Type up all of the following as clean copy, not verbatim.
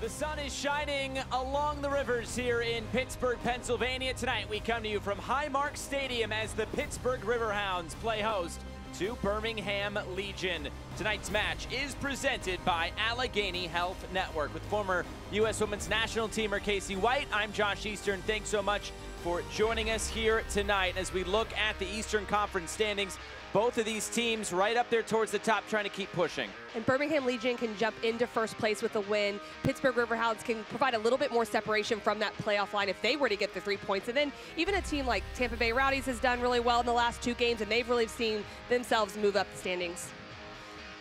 The sun is shining along the rivers here in Pittsburgh, Pennsylvania. Tonight we come to you from Highmark Stadium as the Pittsburgh Riverhounds play host to Birmingham Legion. Tonight's match is presented by Allegheny Health Network. With former U.S. Women's National Teamer Casey White, I'm Josh Eastern. Thanks so much for joining us here tonight as we look at the Eastern Conference standings. Both of these teams right up there towards the top, trying to keep pushing. And Birmingham Legion can jump into first place with a win. Pittsburgh Riverhounds can provide a little bit more separation from that playoff line if they were to get the 3 points. And then even a team like Tampa Bay Rowdies has done really well in the last 2 games, and they've really seen themselves move up the standings.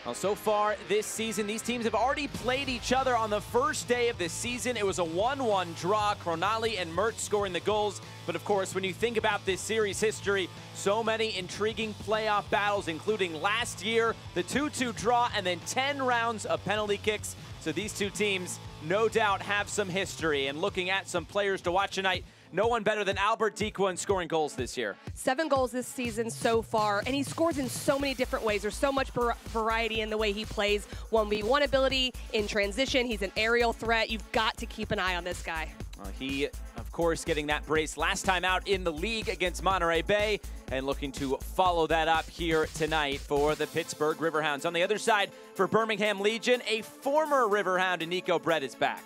Well, so far this season, these teams have already played each other on the first day of the season. It was a 1-1 draw, Cronali and Mertz scoring the goals. But of course, when you think about this series history, so many intriguing playoff battles, including last year, the 2-2 draw, and then 10 rounds of penalty kicks. So these two teams, no doubt, have some history. And looking at some players to watch tonight, no one better than Albert Dequan scoring goals this year. 7 goals this season so far, and he scores in so many different ways. There's so much variety in the way he plays. 1v1 ability, in transition, he's an aerial threat. You've got to keep an eye on this guy. He, of course, getting that brace last time out in the league against Monterey Bay, and looking to follow that up here tonight for the Pittsburgh Riverhounds. On the other side, for Birmingham Legion, a former Riverhound, and Nico Brett is back.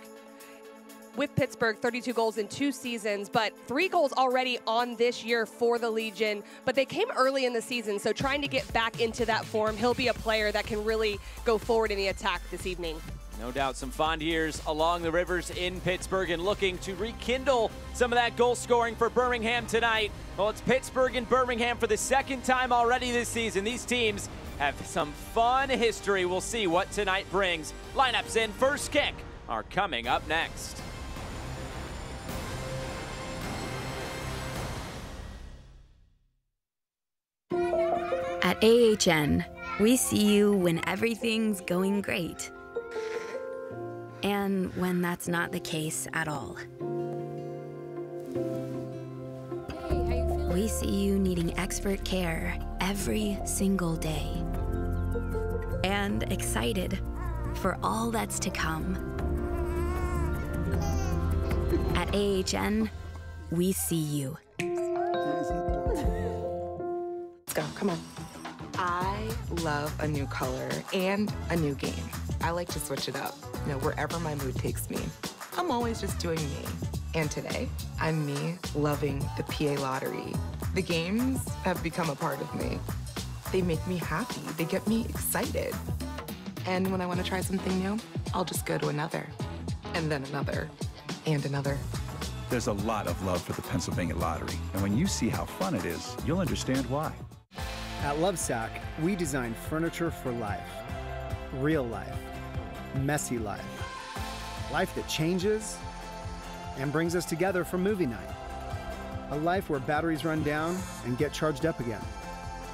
With Pittsburgh, 32 goals in 2 seasons, but 3 goals already on this year for the Legion. But they came early in the season, so trying to get back into that form, he'll be a player that can really go forward in the attack this evening. No doubt some fond years along the rivers in Pittsburgh, and looking to rekindle some of that goal scoring for Birmingham tonight. Well, it's Pittsburgh and Birmingham for the 2nd time already this season. These teams have some fun history. We'll see what tonight brings. Lineups and first kick are coming up next. At AHN, we see you when everything's going great, and when that's not the case at all. Hey, how you feeling? We see you needing expert care every single day, and excited for all that's to come. At AHN, we see you. Let's go, come on. I love a new color and a new game. I like to switch it up, wherever my mood takes me. I'm always just doing me. And today, I'm me loving the PA lottery. The games have become a part of me. They make me happy, they get me excited. And when I want to try something new, I'll just go to another, and then another, and another. There's a lot of love for the Pennsylvania Lottery, and when you see how fun it is, you'll understand why. At Lovesac, we design furniture for life. Real life. Messy life. Life that changes and brings us together for movie night. A life where batteries run down and get charged up again.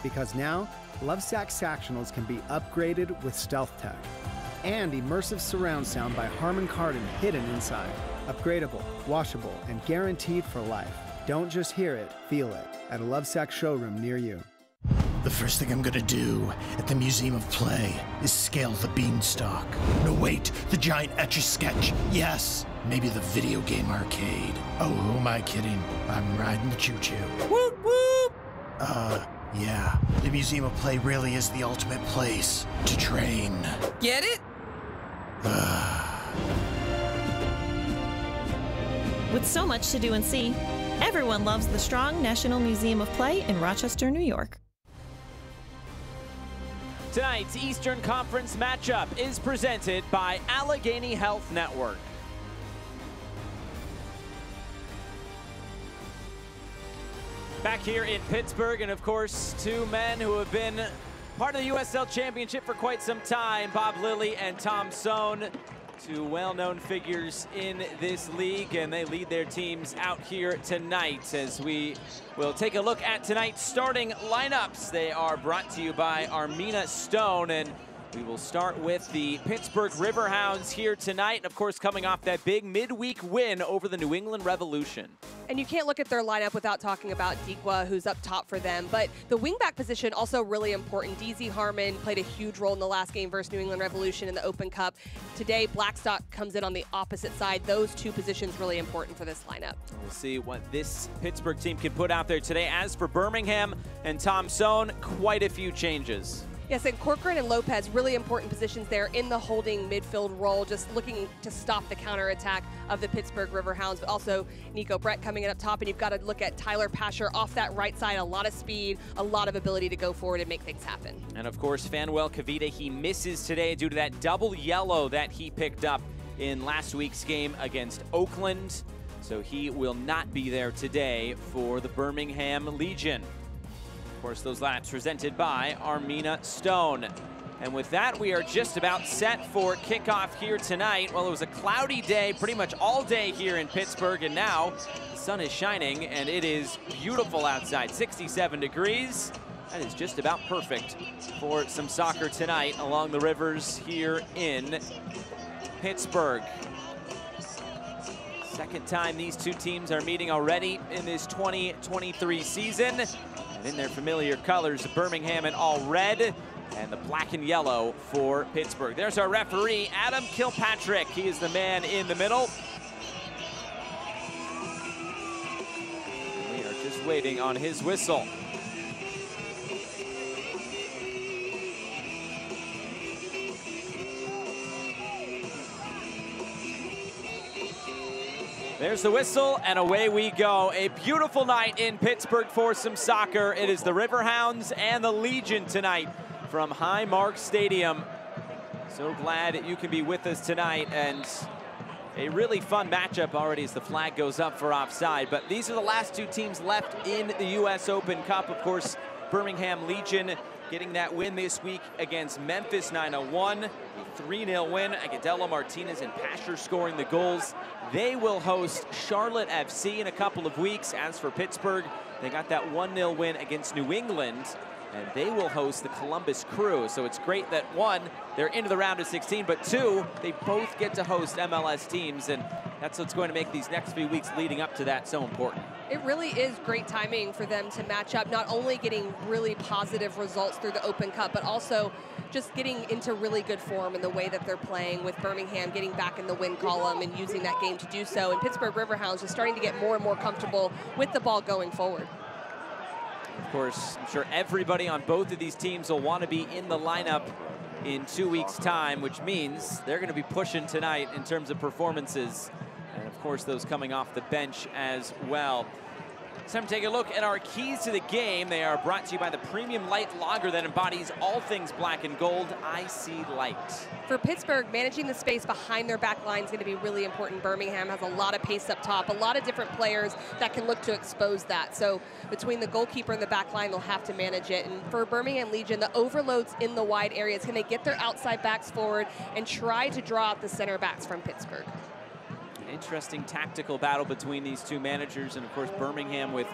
Because now, Lovesac Sactionals can be upgraded with Stealth Tech. And immersive surround sound by Harman Kardon hidden inside. Upgradable, washable, and guaranteed for life. Don't just hear it, feel it at a Lovesac showroom near you. The first thing I'm gonna do at the Museum of Play is scale the beanstalk. No, wait, the giant Etch-a-Sketch. Yes, maybe the video game arcade. Oh, who am I kidding? I'm riding the choo-choo. Whoop, whoop! Yeah. The Museum of Play really is the ultimate place to train. Get it? With so much to do and see, everyone loves the strong National Museum of Play in Rochester, New York. Tonight's Eastern Conference matchup is presented by Allegheny Health Network. Back here in Pittsburgh, and of course, 2 men who have been part of the USL Championship for quite some time, Bob Lilly and Tom Sohn. 2 well-known figures in this league, and they lead their teams out here tonight as we will take a look at tonight's starting lineups. They are brought to you by Armina Stone, and we will start with the Pittsburgh Riverhounds here tonight, and of course coming off that big midweek win over the New England Revolution. And you can't look at their lineup without talking about Dikwa, who's up top for them. But the wingback position also really important. DZ Harmon played a huge role in the last game versus New England Revolution in the Open Cup. Today, Blackstock comes in on the opposite side. Those two positions really important for this lineup. We'll see what this Pittsburgh team can put out there today. As for Birmingham and Tom Sohn, quite a few changes. Yes, and Corcoran and Lopez, really important positions there in the holding midfield role, just looking to stop the counterattack of the Pittsburgh Riverhounds. But also Nico Brett coming in up top, and you've got to look at Tyler Pasher off that right side. A lot of speed, a lot of ability to go forward and make things happen. And of course, Fanuel Kavita, he misses today due to that double yellow that he picked up in last week's game against Oakland. So he will not be there today for the Birmingham Legion. Of course, those laps presented by Armina Stone. And with that, we are just about set for kickoff here tonight. Well, it was a cloudy day pretty much all day here in Pittsburgh, and now the sun is shining and it is beautiful outside, 67 degrees. That is just about perfect for some soccer tonight along the rivers here in Pittsburgh. Second time these two teams are meeting already in this 2023 season. And in their familiar colors, Birmingham in all red and the black and yellow for Pittsburgh. There's our referee, Adam Kilpatrick. He is the man in the middle. We are just waiting on his whistle. There's the whistle, and away we go. A beautiful night in Pittsburgh for some soccer. It is the Riverhounds and the Legion tonight from Highmark Stadium. So glad you can be with us tonight, and a really fun matchup already as the flag goes up for offside. But these are the last two teams left in the U.S. Open Cup. Of course, Birmingham Legion getting that win this week against Memphis 901. A 3-0 win. Agudelo, Martinez, and Pasher scoring the goals. They will host Charlotte FC in a couple of weeks. As for Pittsburgh, they got that 1-0 win against New England, and they will host the Columbus Crew. So it's great that, one, they're into the round of 16, but two, they both get to host MLS teams, and that's what's going to make these next few weeks leading up to that so important. It really is great timing for them to match up, not only getting really positive results through the Open Cup, but also just getting into really good form in the way that they're playing, with Birmingham getting back in the win column and using that game to do so. And Pittsburgh Riverhounds just starting to get more and more comfortable with the ball going forward. Of course, I'm sure everybody on both of these teams will want to be in the lineup in 2 weeks' time, which means they're going to be pushing tonight in terms of performances. And of course, those coming off the bench as well. It's time to take a look at our keys to the game. They are brought to you by the premium light lager that embodies all things black and gold. I See Light. For Pittsburgh, managing the space behind their back line is going to be really important. Birmingham has a lot of pace up top, a lot of different players that can look to expose that. So between the goalkeeper and the back line, they'll have to manage it. And for Birmingham Legion, the overloads in the wide areas, can they get their outside backs forward and try to draw out the center backs from Pittsburgh? Interesting tactical battle between these two managers, and of course Birmingham with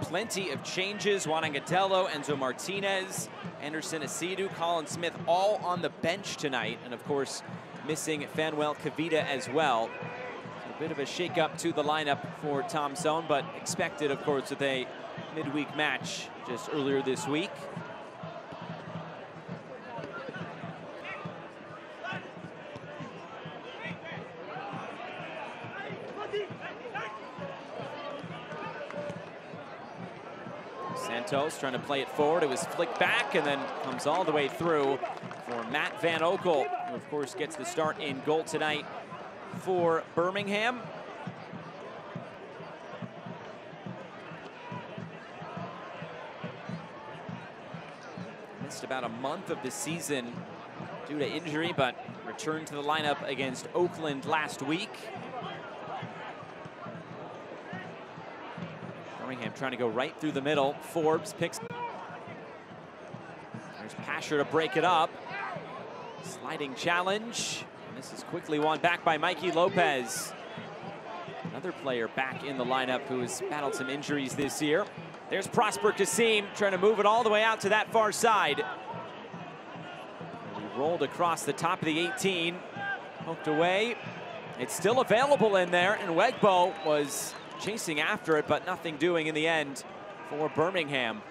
plenty of changes. Juan Agudelo, Enzo Martinez, Anderson Asidu, Colin Smith all on the bench tonight, and of course missing Fanuel Kavita as well. So a bit of a shake-up to the lineup for Tom Sohn, but expected of course with a midweek match just earlier this week. Santos trying to play it forward. It was flicked back and then comes all the way through for Matt Van Oekel, who of course gets the start in goal tonight for Birmingham. Missed about a month of the season due to injury, but returned to the lineup against Oakland last week. Birmingham trying to go right through the middle. Forbes picks. There's Pasher to break it up. Sliding challenge. And this is quickly won back by Mikey Lopez. Another player back in the lineup who has battled some injuries this year. There's Prosper Kasim trying to move it all the way out to that far side. He rolled across the top of the 18. Poked away. It's still available in there, and Wegbo was chasing after it, but nothing doing in the end for Birmingham.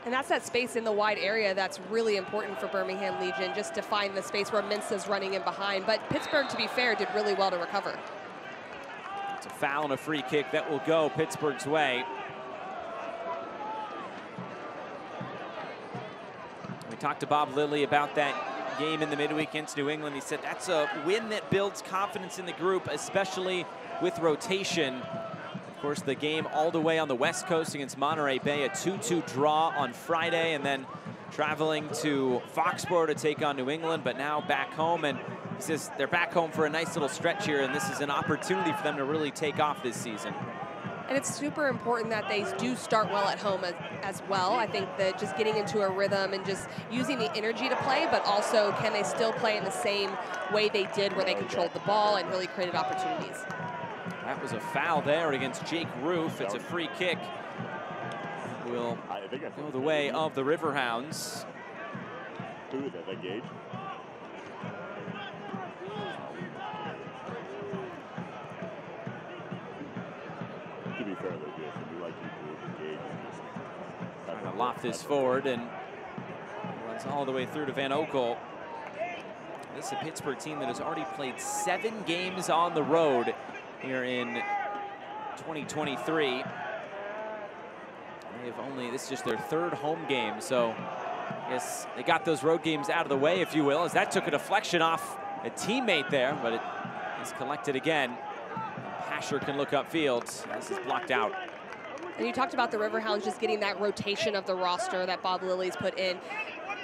And that's that space in the wide area that's really important for Birmingham Legion, just to find the space where Minsa's running in behind. But Pittsburgh, to be fair, did really well to recover. It's a foul and a free kick that will go Pittsburgh's way. We talked to Bob Lilly about that game in the midweek against New England. He said that's a win that builds confidence in the group, especially with rotation. Of course, the game all the way on the West Coast against Monterey Bay, a 2-2 draw on Friday, and then traveling to Foxborough to take on New England, but now back home. And he says they're back home for a nice little stretch here, and this is an opportunity for them to really take off this season. And it's super important that they do start well at home as well. I think that just getting into a rhythm and just using the energy to play, but also can they still play in the same way they did where they controlled the ball and really created opportunities. That was a foul there against Jake Roof. It's a free kick. Will go the way of the Riverhounds. Who is that, Gage? To be fair, though, Jason, we like you to engage and just trying to loft this forward and runs all the way through to Van Oekel. This is a Pittsburgh team that has already played 7 games on the road here in 2023. This is just their 3rd home game, so I guess they got those road games out of the way, if you will, as that took a deflection off a teammate there, but it is collected again. Pasher can look upfield. This is blocked out. And you talked about the Riverhounds just getting that rotation of the roster that Bob Lilly's put in.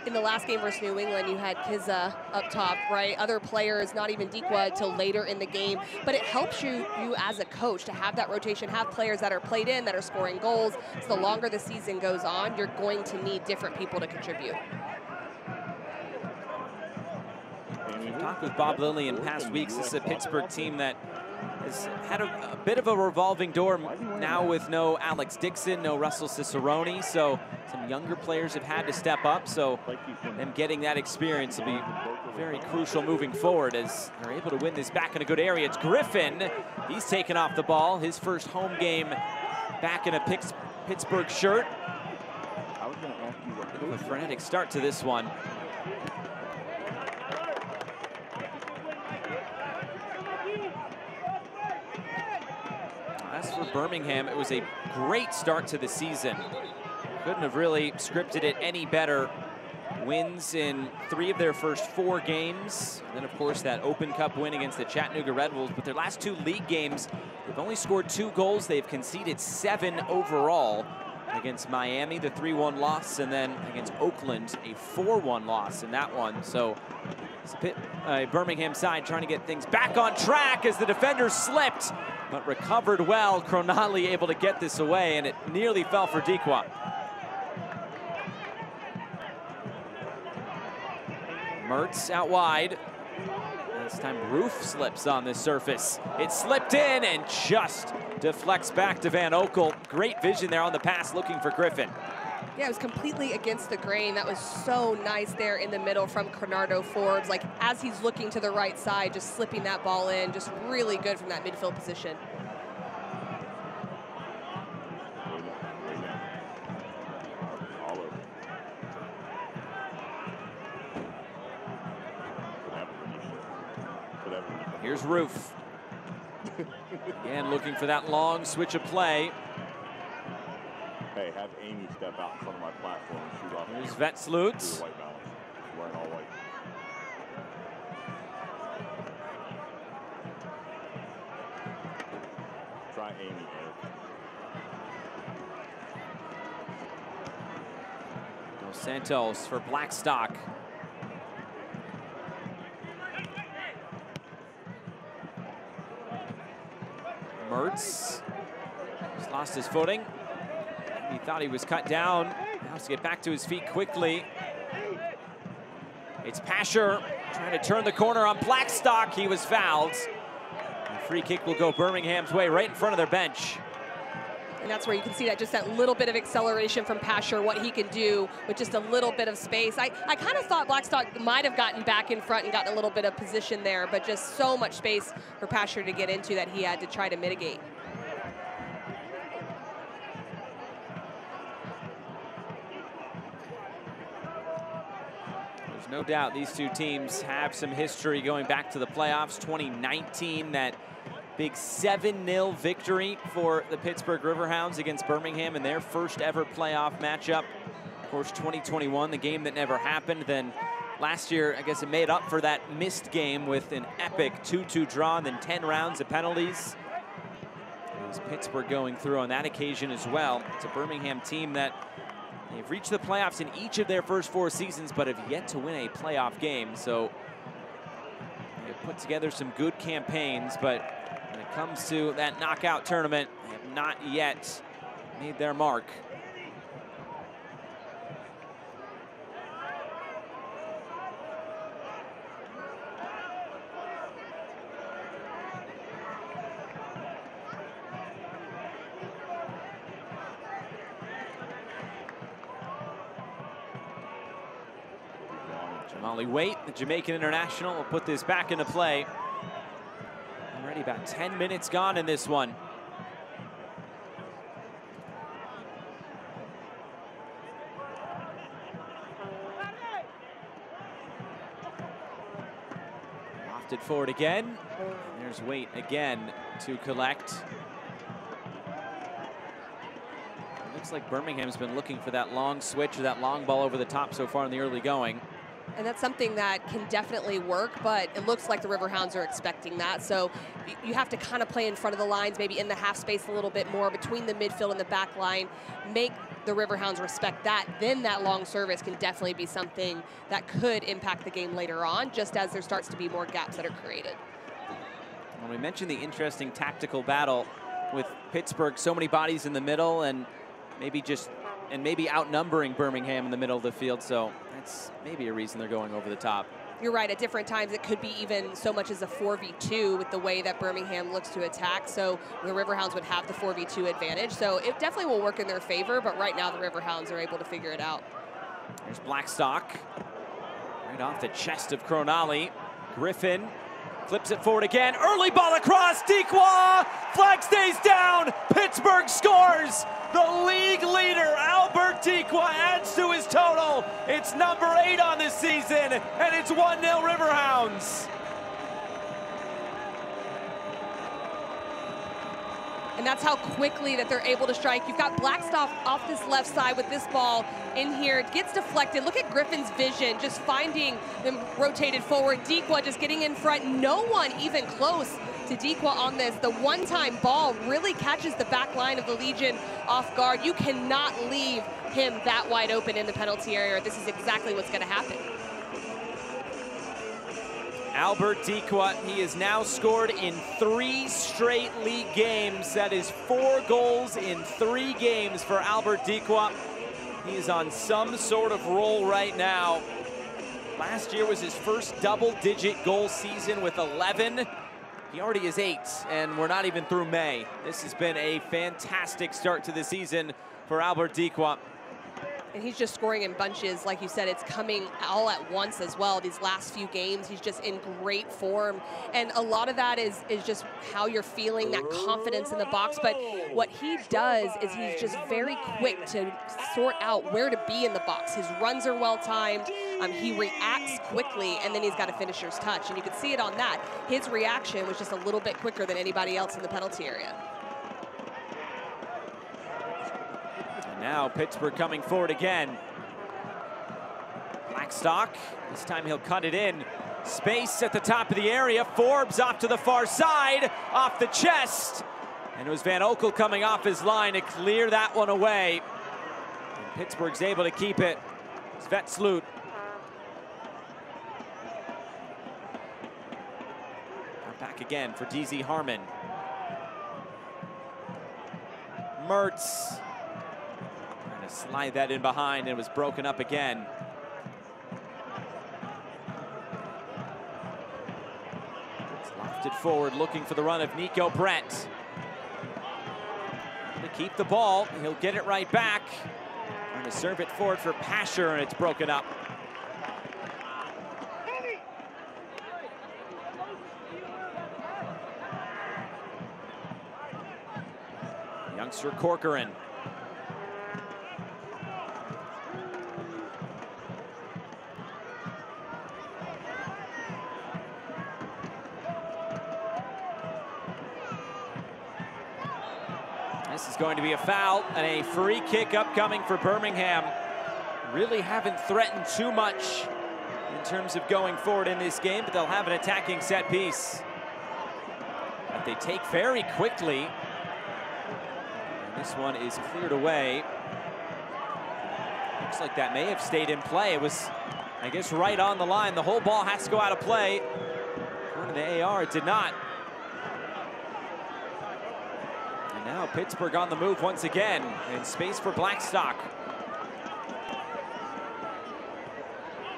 In the last game versus New England, you had Kiza up top, right? Other players, not even Dikwa till later in the game. But it helps you as a coach to have that rotation, have players that are played in, that are scoring goals. So the longer the season goes on, you're going to need different people to contribute. We've talked with Bob Lilly in past weeks. This is a Pittsburgh team that has had a bit of a revolving door now with no Alex Dixon, no Russell Cicerone, so some younger players have had to step up, so them getting that experience will be very crucial moving forward as they're able to win this back in a good area. It's Griffin. He's taken off the ball, his first home game back in a Pittsburgh shirt. A frenetic start to this one. As for Birmingham, it was a great start to the season. Couldn't have really scripted it any better. Wins in 3 of their first 4 games. And then, of course, that Open Cup win against the Chattanooga Red Wolves. But their last 2 league games, they've only scored 2 goals. They've conceded 7 overall. Against Miami, the 3-1 loss, and then against Oakland, a 4-1 loss in that one. So it's a Birmingham side trying to get things back on track as the defenders slipped, but recovered well. Cronali able to get this away, and it nearly fell for Dikwa. Mertz out wide. This time Roof slips on this surface. It slipped in and just deflects back to Van Oekel. Great vision there on the pass looking for Griffin. Yeah, it was completely against the grain. That was so nice there in the middle from Cronardo Forbes. Like, as he's looking to the right side, just slipping that ball in. Just really good from that midfield position. Here's Roof. Again, looking for that long switch of play. Hey, have Amy step out in front of my platform and shoot off. Here's Vetslutz. Wearing all white. Try Amy, Eric. Dos Santos for Blackstock. Mertz just lost his footing. He thought he was cut down. Now has to get back to his feet quickly. It's Pasher trying to turn the corner on Blackstock. He was fouled. The free kick will go Birmingham's way right in front of their bench. And that's where you can see that just that little bit of acceleration from Pasher, what he can do with just a little bit of space. I kind of thought Blackstock might have gotten back in front and gotten a little bit of position there, but just so much space for Pasher to get into that he had to try to mitigate. no doubt these two teams have some history going back to the playoffs. 2019, that big 7-0 victory for the Pittsburgh Riverhounds against Birmingham in their first ever playoff matchup. Of course, 2021, the game that never happened. Then last year, I guess it made up for that missed game with an epic 2-2 draw and then 10 rounds of penalties. It was Pittsburgh going through on that occasion as well. It's a Birmingham team that they've reached the playoffs in each of their first 4 seasons, but have yet to win a playoff game. So they've put together some good campaigns, but when it comes to that knockout tournament, they have not yet made their mark. Jamali Waite, the Jamaican international, will put this back into play. Already about 10 minutes gone in this one. Lofted forward again. There's Waite again to collect. It looks like Birmingham's been looking for that long switch or that long ball over the top so far in the early going. And that's something that can definitely work, but it looks like the Riverhounds are expecting that. So you have to kind of play in front of the lines, maybe in the half space a little bit more between the midfield and the back line, make the Riverhounds respect that. Then that long service can definitely be something that could impact the game later on, just as there starts to be more gaps that are created. Well, we mentioned the interesting tactical battle with Pittsburgh, so many bodies in the middle and maybe outnumbering Birmingham in the middle of the field. So that's maybe a reason they're going over the top. You're right, at different times it could be even so much as a 4v2 with the way that Birmingham looks to attack. So the Riverhounds would have the 4v2 advantage. So it definitely will work in their favor, but right now the Riverhounds are able to figure it out. There's Blackstock, right off the chest of Cronali. Griffin flips it forward again. Early ball across, Dequa, flag stays down, Pittsburgh scores. The league leader, Albert Dequa, adds to his total. It's number 8 on this season, and it's 1-0 Riverhounds. And that's how quickly that they're able to strike. You've got Blackstock off this left side with this ball in here. It gets deflected. Look at Griffin's vision, just finding them rotated forward. Dequa just getting in front. No one even close to Dequa on this. The one-time ball really catches the back line of the Legion off guard. You cannot leave him that wide open in the penalty area. This is exactly what's going to happen. Albert Dequa, he has now scored in 3 straight league games. That is 4 goals in 3 games for Albert Dequa. He is on some sort of roll right now. Last year was his first double-digit goal season with 11. He already is 8, and we're not even through May. This has been a fantastic start to the season for Albert Dequa. And he's just scoring in bunches. Like you said, it's coming all at once as well. These last few games, he's just in great form. And a lot of that is just how you're feeling, that confidence in the box. But what he does is he's just very quick to sort out where to be in the box. His runs are well timed. He reacts quickly, and then he's got a finisher's touch. And you can see it on that. His reaction was just a little bit quicker than anybody else in the penalty area. Now Pittsburgh coming forward again. Blackstock, this time he'll cut it in. Space at the top of the area. Forbes off to the far side, off the chest. And it was Van Oekel coming off his line to clear that one away. And Pittsburgh's able to keep it. Svetslut. Back again for DZ Harmon. Mertz. Slide that in behind, and it was broken up again. It's lofted forward, looking for the run of Nico Brett. To keep the ball, he'll get it right back. Trying to serve it forward for Pasher, and it's broken up. Youngster Corcoran. This is going to be a foul and a free kick upcoming for Birmingham. Really haven't threatened too much in terms of going forward in this game, but they'll have an attacking set piece that they take very quickly. And this one is cleared away. Looks like that may have stayed in play. It was, I guess, right on the line. The whole ball has to go out of play. According to the AR, it did not. And now Pittsburgh on the move once again, in space for Blackstock.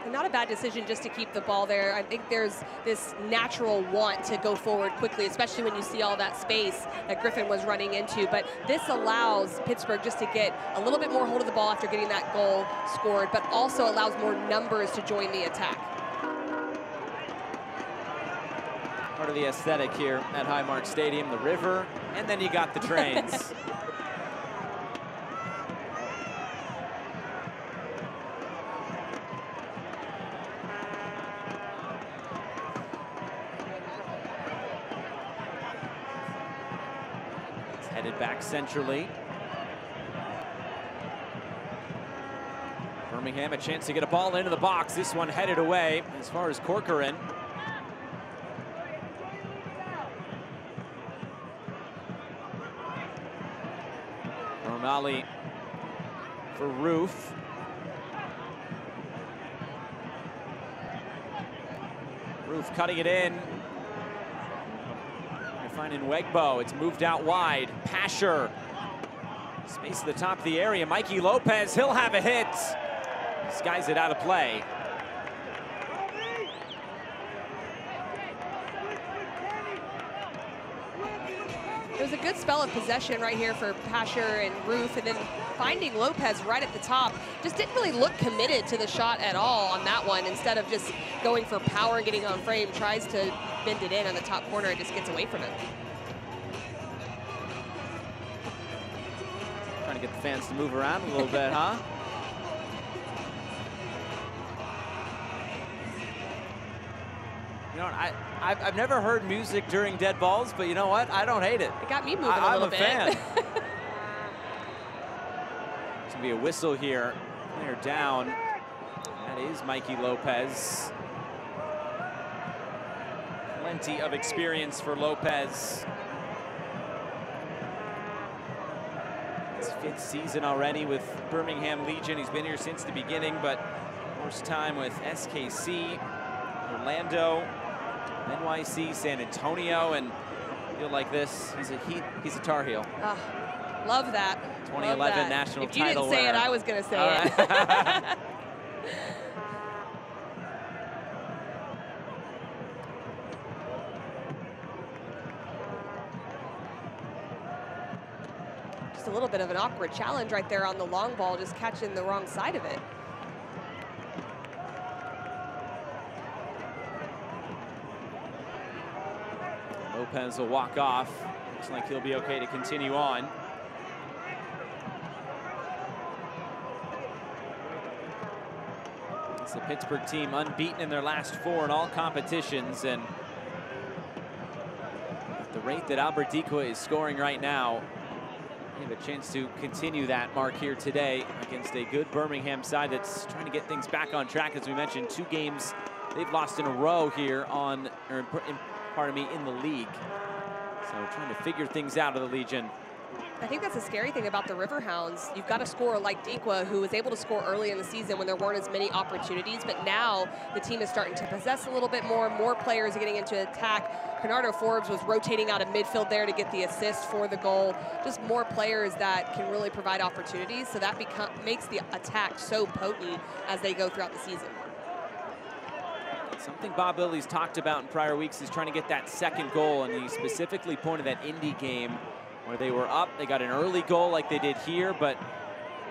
Not a bad decision just to keep the ball there. I think there's this natural want to go forward quickly, especially when you see all that space that Griffin was running into. But this allows Pittsburgh just to get a little bit more hold of the ball after getting that goal scored, but also allows more numbers to join the attack. Part of the aesthetic here at Highmark Stadium, the river, and then you got the trains. Headed back centrally. Birmingham a chance to get a ball into the box. This one headed away as far as Corcoran. O'Malley for Roof. Roof cutting it in. Finding Wegbo, it's moved out wide. Pasher, space at the top of the area. Mikey Lopez, he'll have a hit. Skies it out of play. It was a good spell of possession right here for Pasher and Roof, and then finding Lopez right at the top. Just didn't really look committed to the shot at all on that one. Instead of just going for power and getting on frame, tries to bend it in on the top corner and just gets away from it. Trying to get the fans to move around a little bit, huh? You know what, I've never heard music during dead balls, but you know what? I don't hate it. It got me moving a little bit. I'm a fan. It's gonna be a whistle here. Player down. That is Mikey Lopez. Plenty of experience for Lopez. His 5th season already with Birmingham Legion. He's been here since the beginning, but first time with SKC, Orlando, NYC, San Antonio, and I feel like this, he's a Tar Heel. Love that. 2011 love that. national title. If you title didn't say winner. it, I was going to say All it. right. Just a little bit of an awkward challenge right there on the long ball, just catching the wrong side of it. Lopez will walk off. Looks like he'll be okay to continue on. It's the Pittsburgh team unbeaten in their last 4 in all competitions, and at the rate that Alberdicua is scoring right now, they have a chance to continue that mark here today against a good Birmingham side that's trying to get things back on track. As we mentioned, 2 games they've lost in a row here on, in the league. So trying to figure things out of the Legion. I think that's the scary thing about the Riverhounds. You've got a scorer like Dikwa, who was able to score early in the season when there weren't as many opportunities, but now the team is starting to possess a little bit more. More players are getting into attack. Bernardo Forbes was rotating out of midfield there to get the assist for the goal. Just more players that can really provide opportunities, so that makes the attack so potent as they go throughout the season. Something Bob Lilly's talked about in prior weeks is trying to get that second goal, and he specifically pointed that Indy game where they were up. They got an early goal like they did here, but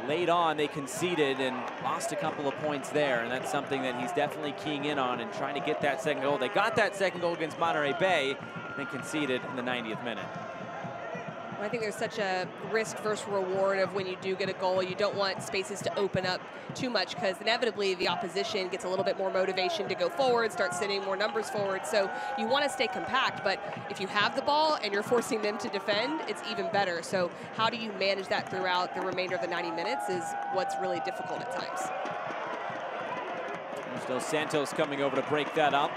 late on they conceded and lost a couple of points there, and that's something that he's definitely keying in on and trying to get that second goal. They got that second goal against Monterey Bay, then conceded in the 90th minute. I think there's such a risk versus reward of when you do get a goal. You don't want spaces to open up too much because inevitably the opposition gets a little bit more motivation to go forward, start sending more numbers forward. So you want to stay compact, but if you have the ball and you're forcing them to defend, it's even better. So how do you manage that throughout the remainder of the 90 minutes is what's really difficult at times. There's Dos Santos coming over to break that up.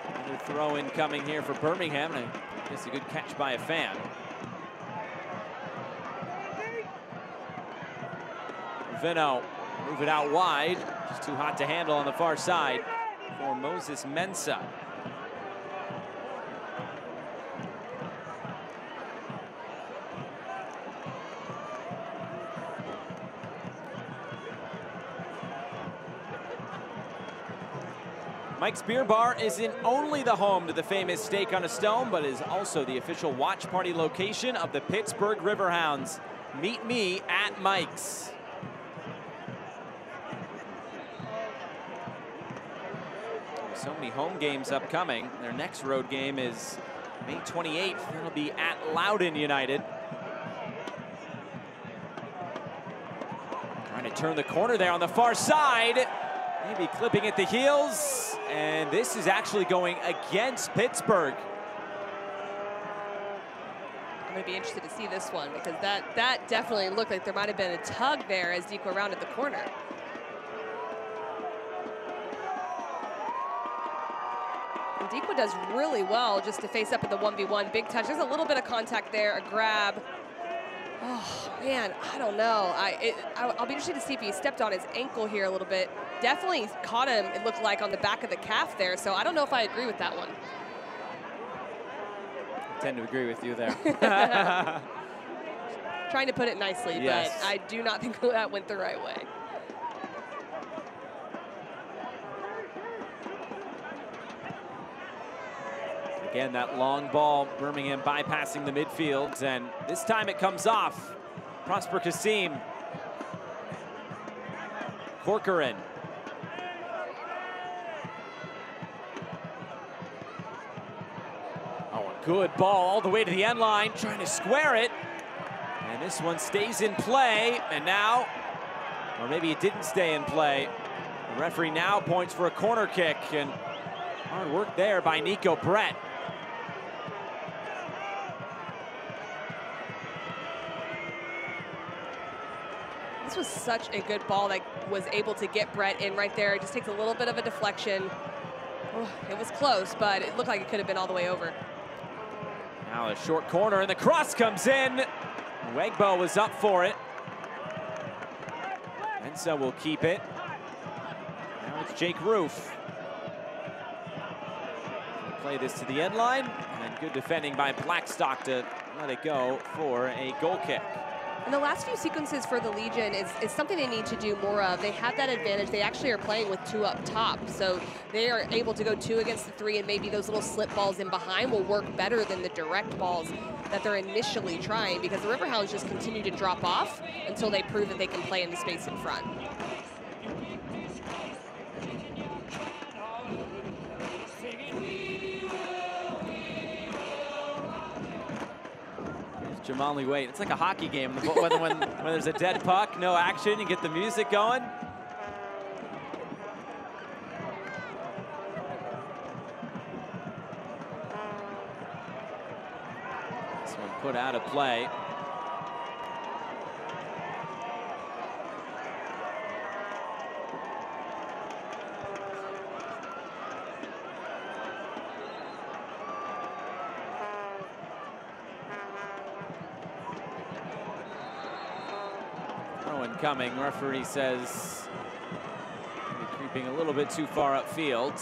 Another throw-in coming here for Birmingham, and I guess a good catch by a fan. Vino move it out wide. Just too hot to handle on the far side for Moses Mensah. Mike's Beer Bar isn't only the home to the famous Steak on a Stone, but is also the official watch party location of the Pittsburgh Riverhounds. Meet me at Mike's. So many home games upcoming. Their next road game is May 28th. That'll be at Loudoun United. Trying to turn the corner there on the far side. Maybe clipping at the heels. And this is actually going against Pittsburgh. I'm going to be interested to see this one because that definitely looked like there might have been a tug there as Deco rounded the corner. And Deco does really well just to face up at the 1v1. Big touch. There's a little bit of contact there, a grab. Oh, man, I don't know. I'll be interested to see if he stepped on his ankle here a little bit. Definitely caught him, it looked like, on the back of the calf there, so I don't know if I agree with that one. I tend to agree with you there. Trying to put it nicely, yes. But I do not think that went the right way. Again, that long ball, Birmingham bypassing the midfields, and this time it comes off. Prosper Kasim. Corcoran. Oh, a good ball all the way to the end line, trying to square it. And this one stays in play, and now, or maybe it didn't stay in play. The referee now points for a corner kick, and hard work there by Nico Brett. This was such a good ball that was able to get Brett in right there. It just takes a little bit of a deflection. Oh, it was close, but it looked like it could have been all the way over. Now a short corner, and the cross comes in. Wegbo was up for it. Mensah will keep it. Now it's Jake Roof. Play this to the end line, and good defending by Blackstock to let it go for a goal kick. And the last few sequences for the Legion is something they need to do more of. They have that advantage. They actually are playing with two up top. So they are able to go 2 against the 3, and maybe those little slip balls in behind will work better than the direct balls that they're initially trying, because the Riverhounds just continue to drop off until they prove that they can play in the space in front. Jamali Waite. It's like a hockey game when there's a dead puck, no action, you get the music going. This one put out of play. Coming, referee says maybe creeping a little bit too far upfield.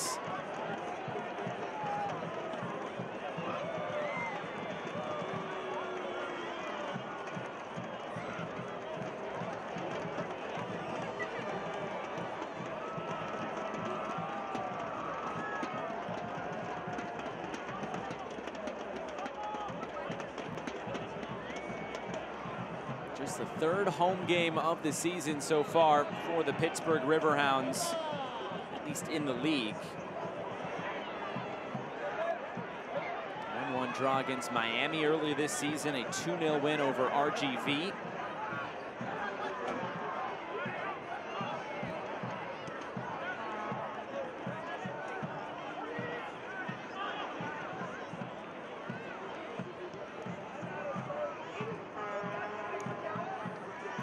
Just the 3rd home game of the season so far for the Pittsburgh Riverhounds, at least in the league. 1-1 1 draw against Miami earlier this season, a 2-0 win over RGV.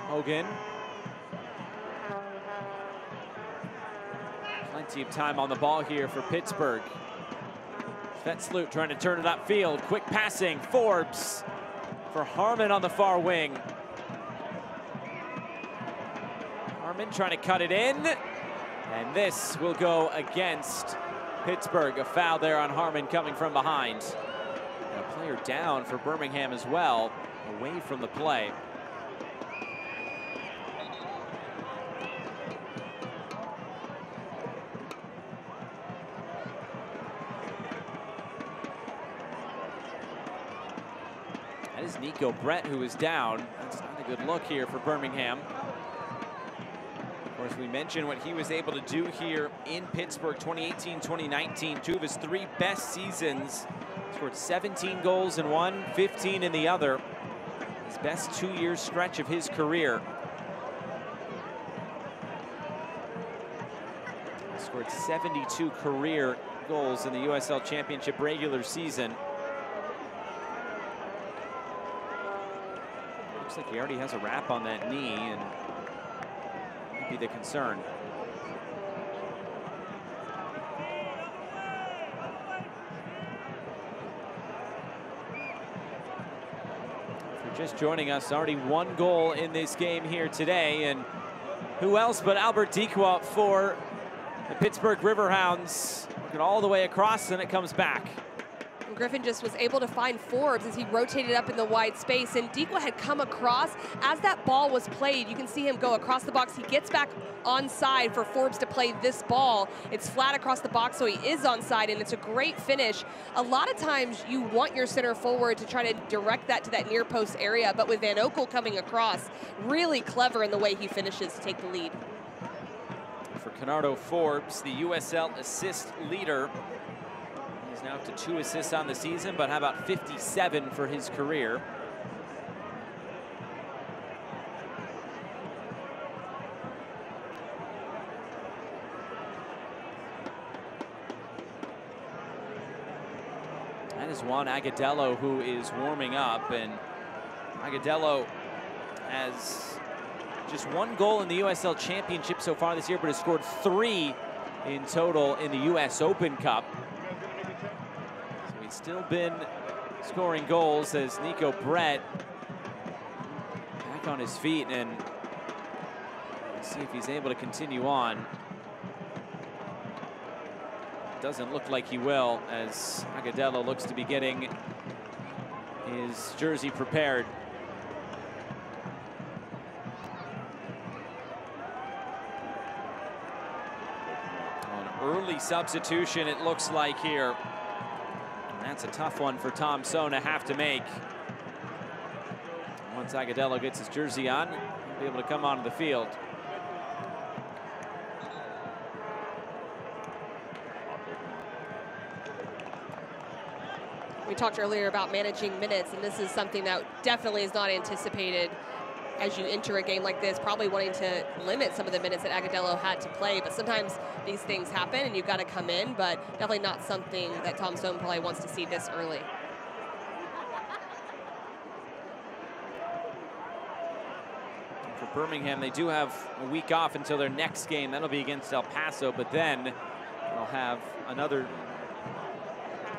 Hogan. Plenty of time on the ball here for Pittsburgh. Vetzlut trying to turn it upfield. Quick passing. Forbes for Harmon on the far wing. Harmon trying to cut it in. And this will go against Pittsburgh. A foul there on Harmon coming from behind. And a player down for Birmingham as well, away from the play. That is Nico Brett, who is down. That's not a good look here for Birmingham. Of course, we mentioned what he was able to do here in Pittsburgh 2018-2019. 2 of his 3 best seasons. Scored 17 goals in one, 15 in the other. His best 2-year stretch of his career. He scored 72 career goals in the USL Championship regular season. Looks like he already has a wrap on that knee, and might be the concern. If you're just joining us, already 1 goal in this game here today, and who else but Albert Dequa for the Pittsburgh Riverhounds. Looking all the way across, and it comes back. Griffin just was able to find Forbes as he rotated up in the wide space, and Dequa had come across. As that ball was played, you can see him go across the box. He gets back onside for Forbes to play this ball. It's flat across the box, so he is onside, and it's a great finish. A lot of times you want your center forward to try to direct that to that near post area, but with Van Oekel coming across, really clever in the way he finishes to take the lead. For Kenardo Forbes, the USL assist leader. He's now up to 2 assists on the season, but how about 57 for his career? That is Juan Agudelo, who is warming up, and Agudelo has just 1 goal in the USL Championship so far this year, but has scored 3 in total in the US Open Cup. He's still been scoring goals as Nico Brett back on his feet, and let's see if he's able to continue on. Doesn't look like he will, as Agudelo looks to be getting his jersey prepared. An early substitution, it looks like here. That's a tough one for Tom Sohn to have to make. Once Agudelo gets his jersey on, he'll be able to come onto the field. We talked earlier about managing minutes, and this is something that definitely is not anticipated as you enter a game like this, probably wanting to limit some of the minutes that Agudelo had to play. But sometimes these things happen and you've got to come in, but definitely not something that Tom Sohn probably wants to see this early. For Birmingham, they do have a week off until their next game. That'll be against El Paso, but then they'll have another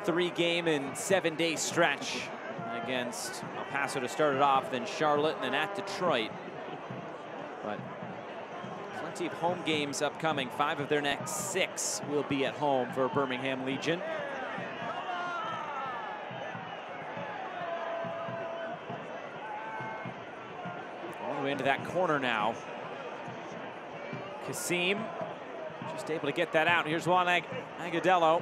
3-game and 7-day stretch against El Paso to start it off, then Charlotte, and then at Detroit. But plenty of home games upcoming. 5 of their next 6 will be at home for Birmingham Legion. All the way into that corner now. Kasim just able to get that out. Here's Juan Agudelo.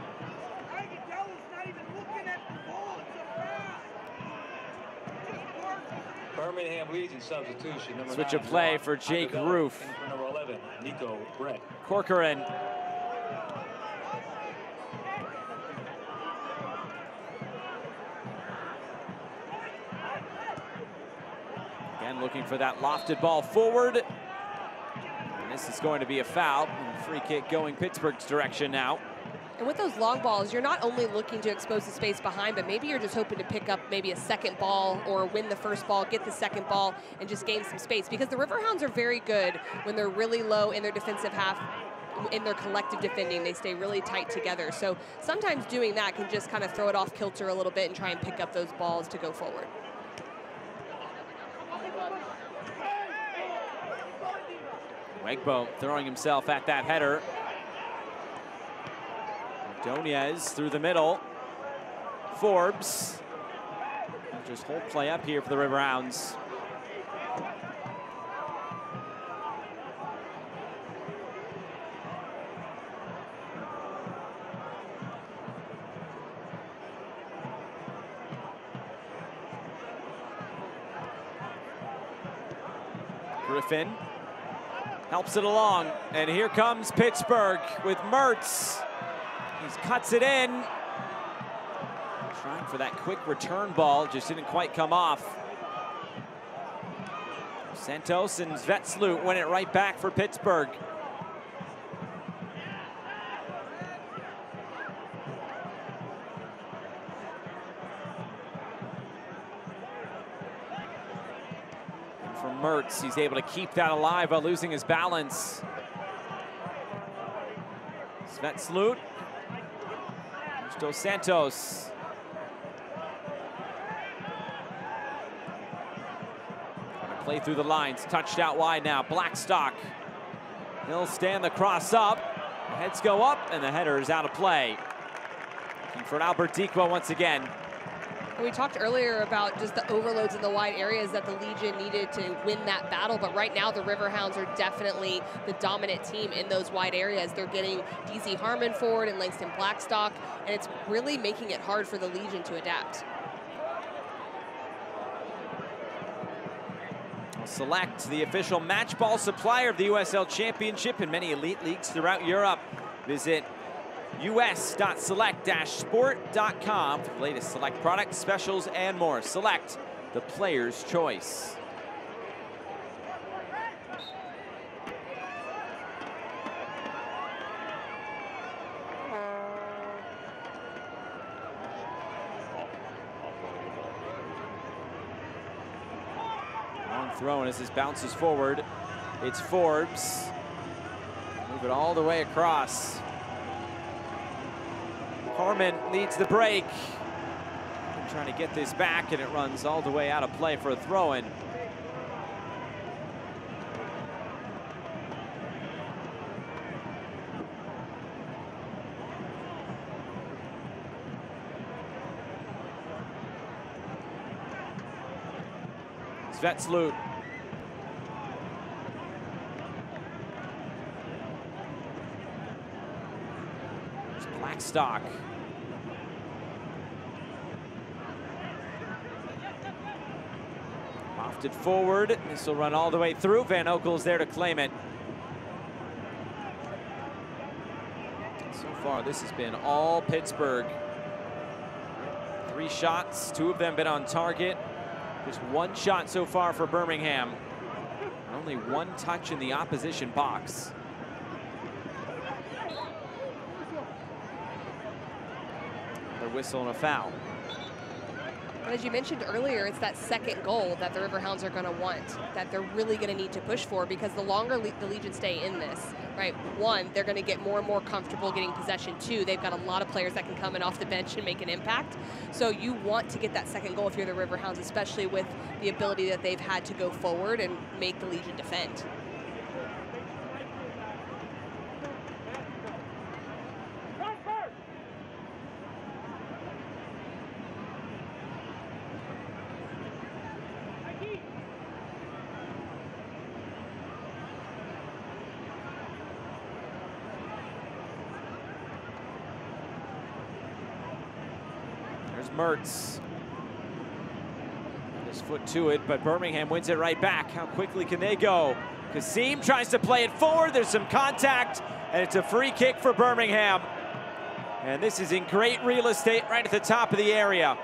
Birmingham Legion substitution. Switch of play for Jake Roof. And for number 11, Nico Brett. Corcoran. Again, looking for that lofted ball forward. And this is going to be a foul. Free kick going Pittsburgh's direction now. And with those long balls, you're not only looking to expose the space behind, but maybe you're just hoping to pick up maybe a second ball or win the first ball, get the second ball, and just gain some space. Because the Riverhounds are very good when they're really low in their defensive half, in their collective defending. They stay really tight together. So sometimes doing that can just kind of throw it off kilter a little bit and try and pick up those balls to go forward. Wegbo throwing himself at that header. Donez through the middle. Forbes. Just hold play up here for the Riverhounds. Griffin helps it along, and here comes Pittsburgh with Mertz. He cuts it in. Trying for that quick return ball, just didn't quite come off. Santos and Svetslut win it right back for Pittsburgh. And for Mertz, he's able to keep that alive while losing his balance. Svetslut. Dos Santos. Play through the lines, touched out wide now. Blackstock. He'll stand the cross up. The heads go up, and the header is out of play. Looking for an Albert Dikwa once again. We talked earlier about just the overloads in the wide areas that the Legion needed to win that battle, but right now the Riverhounds are definitely the dominant team in those wide areas. They're getting DZ Harmon forward and Langston Blackstock, and it's really making it hard for the Legion to adapt. Select, the official match ball supplier of the USL Championship and many elite leagues throughout Europe. Visit us.select-sport.com for the latest Select products, specials, and more. Select, the player's choice. Long throw, and as this bounces forward, it's Forbes. Move it all the way across. Harmon leads the break. Trying to get this back, and it runs all the way out of play for a throw-in. Svetslut. There's Blackstock. Lofted forward. This will run all the way through. Van Oekel's there to claim it. So far, this has been all Pittsburgh. 3 shots, 2 of them been on target. Just 1 shot so far for Birmingham. Only 1 touch in the opposition box. Another whistle and a foul. And as you mentioned earlier, it's that second goal that the Riverhounds are going to want, that they're really going to need to push for, because the longer the Legion stay in this, right, 1, they're going to get more and more comfortable getting possession. 2, they've got a lot of players that can come in off the bench and make an impact. So you want to get that second goal if you're the Riverhounds, especially with the ability that they've had to go forward and make the Legion defend. Mertz. His foot to it, but Birmingham wins it right back. How quickly can they go? Kasim tries to play it forward. There's some contact, and it's a free kick for Birmingham. And this is in great real estate right at the top of the area.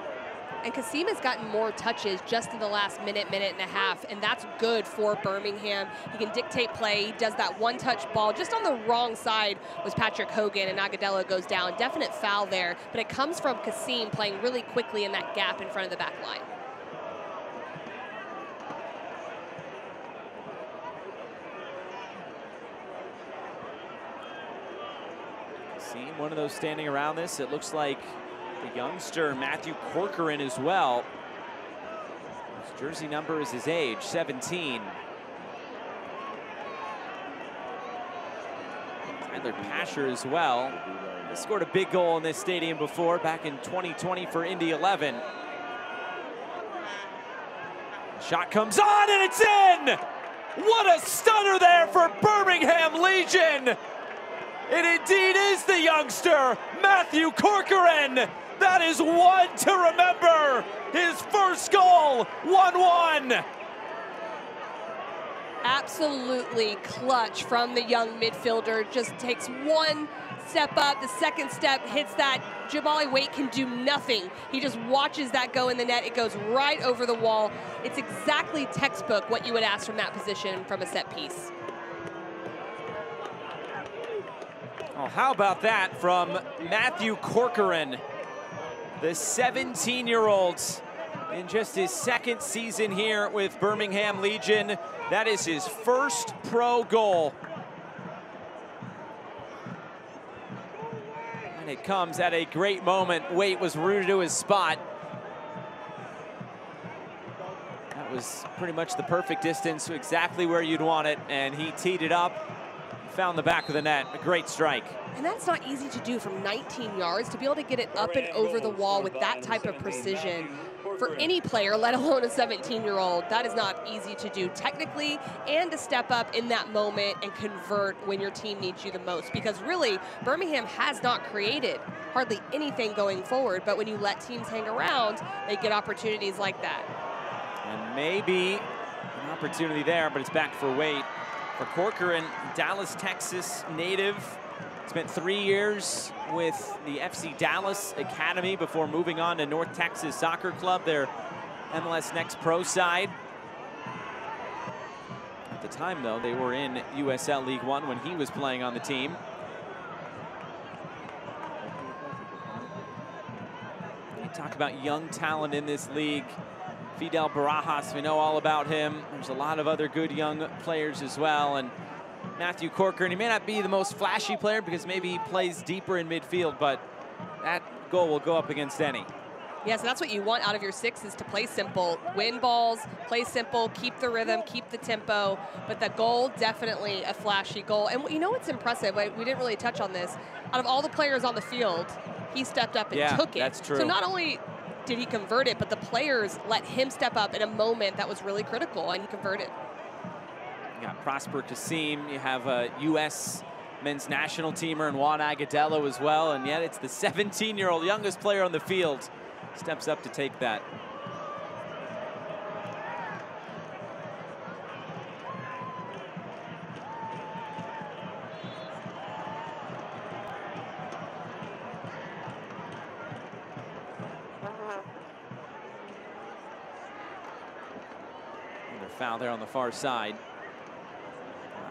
And Kasim has gotten more touches just in the last minute and a half, and that's good for Birmingham. He can dictate play. He does that one-touch ball. Just on the wrong side was Patrick Hogan, and Agudelo goes down. Definite foul there, but it comes from Kasim playing really quickly in that gap in front of the back line. Kasim, one of those standing around this. It looks like the youngster Matthew Corcoran as well. His jersey number is his age, 17. Tyler Pasher as well. He scored a big goal in this stadium before, back in 2020 for Indy 11. Shot comes on and it's in! What a stunner there for Birmingham Legion! It indeed is the youngster, Matthew Corcoran. That is one to remember. His first goal, 1-1. Absolutely clutch from the young midfielder. Just takes one step up, the second step hits that. Jamali Waite can do nothing. He just watches that go in the net. It goes right over the wall. It's exactly textbook what you would ask from that position from a set piece. Oh, how about that from Matthew Corcoran, the 17-year-old in just his second season here with Birmingham Legion. That is his first pro goal. And it comes at a great moment. Waite was rooted to his spot. That was pretty much the perfect distance, exactly where you'd want it, and he teed it up. Found the back of the net, a great strike. And that's not easy to do from 19 yards, to be able to get it up and over the wall with that type of precision. For any player, let alone a 17-year-old, that is not easy to do technically, and to step up in that moment and convert when your team needs you the most. Because really, Birmingham has not created hardly anything going forward, but when you let teams hang around, they get opportunities like that. And maybe an opportunity there, but it's back for Waite. For Corcoran, Dallas, Texas native, spent 3 years with the FC Dallas Academy before moving on to North Texas Soccer Club, their MLS Next Pro side. At the time, though, they were in USL League One when he was playing on the team. You talk about young talent in this league. Fidel Barajas, we know all about him. There's a lot of other good young players as well. And Matthew Corcoran, he may not be the most flashy player because maybe he plays deeper in midfield, but that goal will go up against any. Yes, and that's what you want out of your six, is to play simple. Win balls, play simple, keep the rhythm, keep the tempo. But the goal, definitely a flashy goal. And you know what's impressive? We didn't really touch on this. Out of all the players on the field, he stepped up and took it. That's true. So not only did he convert it, but the players let him step up in a moment that was really critical, and he converted. You got Prosper Kasim, you have a U.S. men's national teamer and Juan Agudelo as well, and yet it's the 17-year-old youngest player on the field steps up to take that. Foul there on the far side.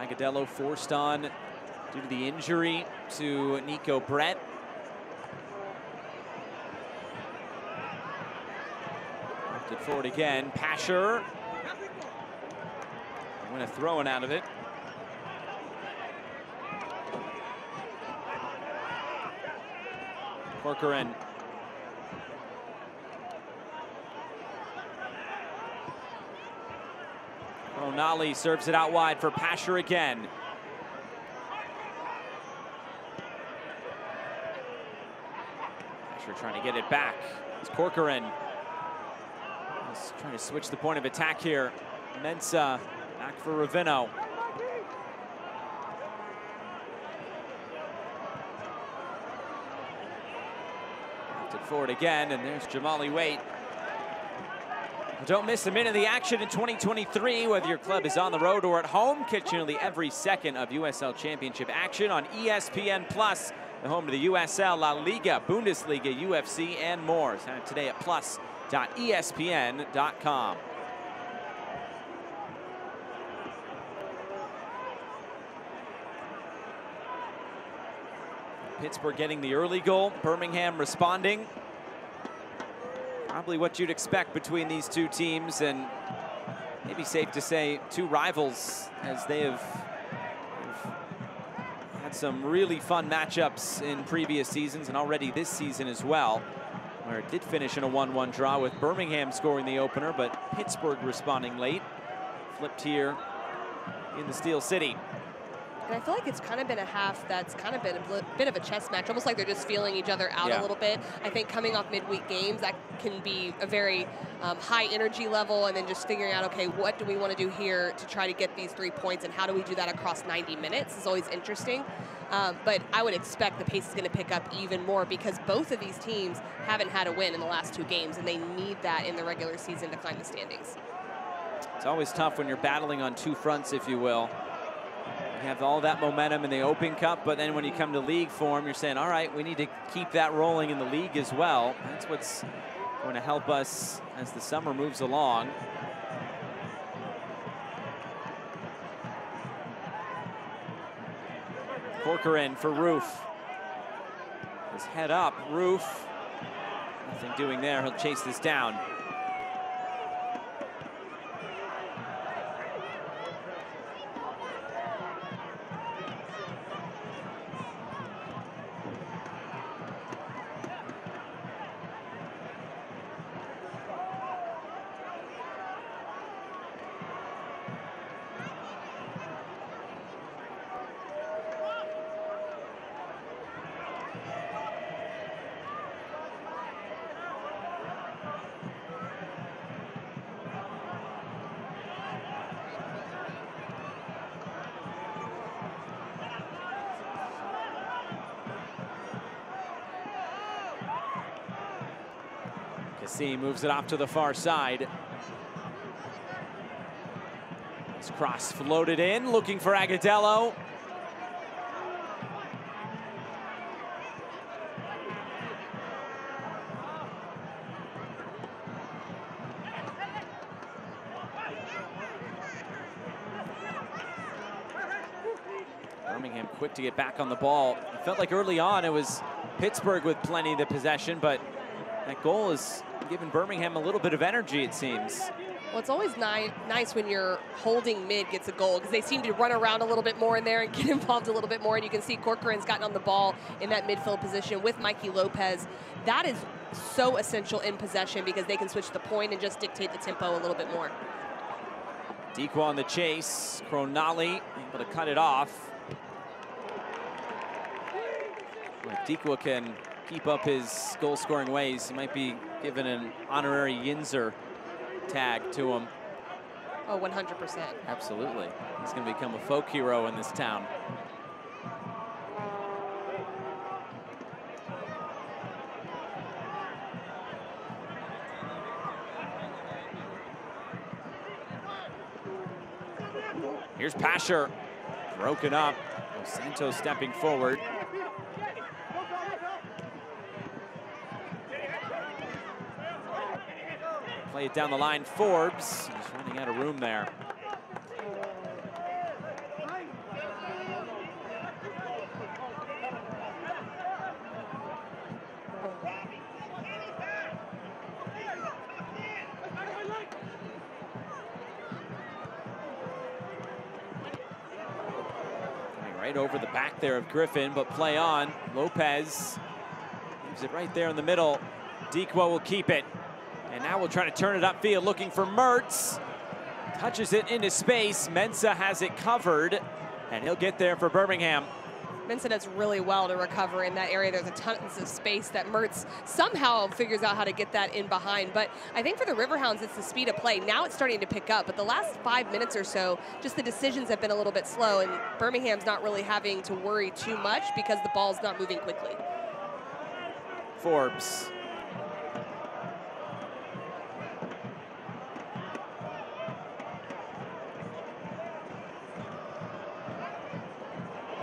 Agudelo forced on due to the injury to Nico Brett. Left it forward again. Pasher. Win a throw-in out of it. Corcoran. O'Nally serves it out wide for Pasher again. Pasher trying to get it back. It's Corcoran. He's trying to switch the point of attack here. Mensah back for Ravino. Left it forward again, and there's Jamali Waite. Don't miss a minute of the action in 2023, whether your club is on the road or at home. Catch nearly every second of USL Championship action on ESPN+, the home to the USL, La Liga, Bundesliga, UFC, and more. Sign up today at Plus pittsburgh.espn.com. Pittsburgh getting the early goal, Birmingham responding. Probably what you'd expect between these two teams, and maybe safe to say two rivals, as they have had some really fun matchups in previous seasons and already this season as well, where it did finish in a 1-1 draw with Birmingham scoring the opener, but Pittsburgh responding late. Flipped here in the Steel City. And I feel like it's kind of been a half that's kind of been a bit of a chess match, almost like they're just feeling each other out a little bit. I think coming off midweek games, that can be a very high energy level, and then just figuring out, okay, what do we want to do here to try to get these 3 points, and how do we do that across 90 minutes is always interesting. But I would expect the pace is going to pick up even more, because both of these teams haven't had a win in the last 2 games, and they need that in the regular season to climb the standings. It's always tough when you're battling on 2 fronts, if you will. You have all that momentum in the Open Cup, but then when you come to league form, you're saying, all right, we need to keep that rolling in the league as well. That's what's going to help us as the summer moves along. Corcoran for Roof. His head up, Roof. Nothing doing there, he'll chase this down. Cassie moves it off to the far side. This cross floated in, looking for Agadello. Birmingham quick to get back on the ball. It felt like early on it was Pittsburgh with plenty of the possession, but that goal has given Birmingham a little bit of energy, it seems. Well, it's always nice when your holding mid gets a goal, because they seem to run around a little bit more in there and get involved a little bit more. And you can see Corcoran's gotten on the ball in that midfield position with Mikey Lopez. That is so essential in possession, because they can switch the point and just dictate the tempo a little bit more. Dikwa on the chase. Cronali able to cut it off. If Dikwa can keep up his goal-scoring ways, he might be given an honorary Yinzer tag to him. Oh, 100%. Absolutely. He's going to become a folk hero in this town. Here's Pasher. Broken up. Santos stepping forward. Play it down the line, Forbes. He's running out of room there. Coming right over the back there of Griffin, but play on. Lopez leaves it right there in the middle. Dikwa will keep it. And now we'll try to turn it upfield, looking for Mertz. Touches it into space. Mensah has it covered, and he'll get there for Birmingham. Mensah does really well to recover in that area. There's a tons of space that Mertz somehow figures out how to get that in behind. But I think for the Riverhounds, it's the speed of play. Now it's starting to pick up, but the last 5 minutes or so, just the decisions have been a little bit slow, and Birmingham's not really having to worry too much because the ball's not moving quickly. Forbes.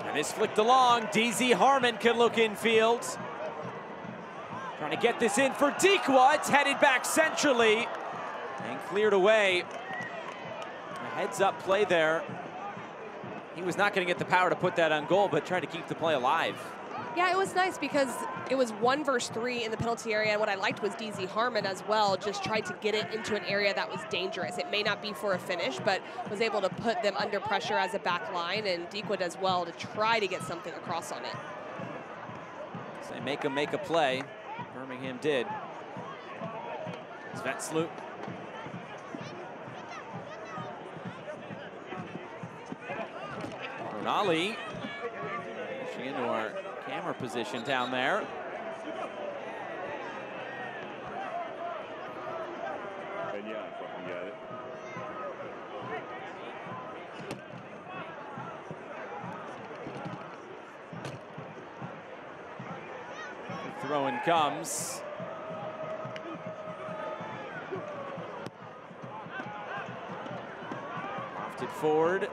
And it's flicked along. DZ Harmon can look infield. Trying Trying to get this in for Dequa. It's headed back centrally and cleared away. A heads-up play there. He was not going to get the power to put that on goal, but tried to keep the play alive. Yeah, it was nice because it was 1 versus 3 in the penalty area, and what I liked was DZ Harmon as well, just tried to get it into an area that was dangerous. It may not be for a finish, but was able to put them under pressure as a back line, and Dequa does well to try to get something across on it. So they make a play. Birmingham did. Svetslu. Ronali pushing into our camera position down there. The throw-in comes. Lofted forward.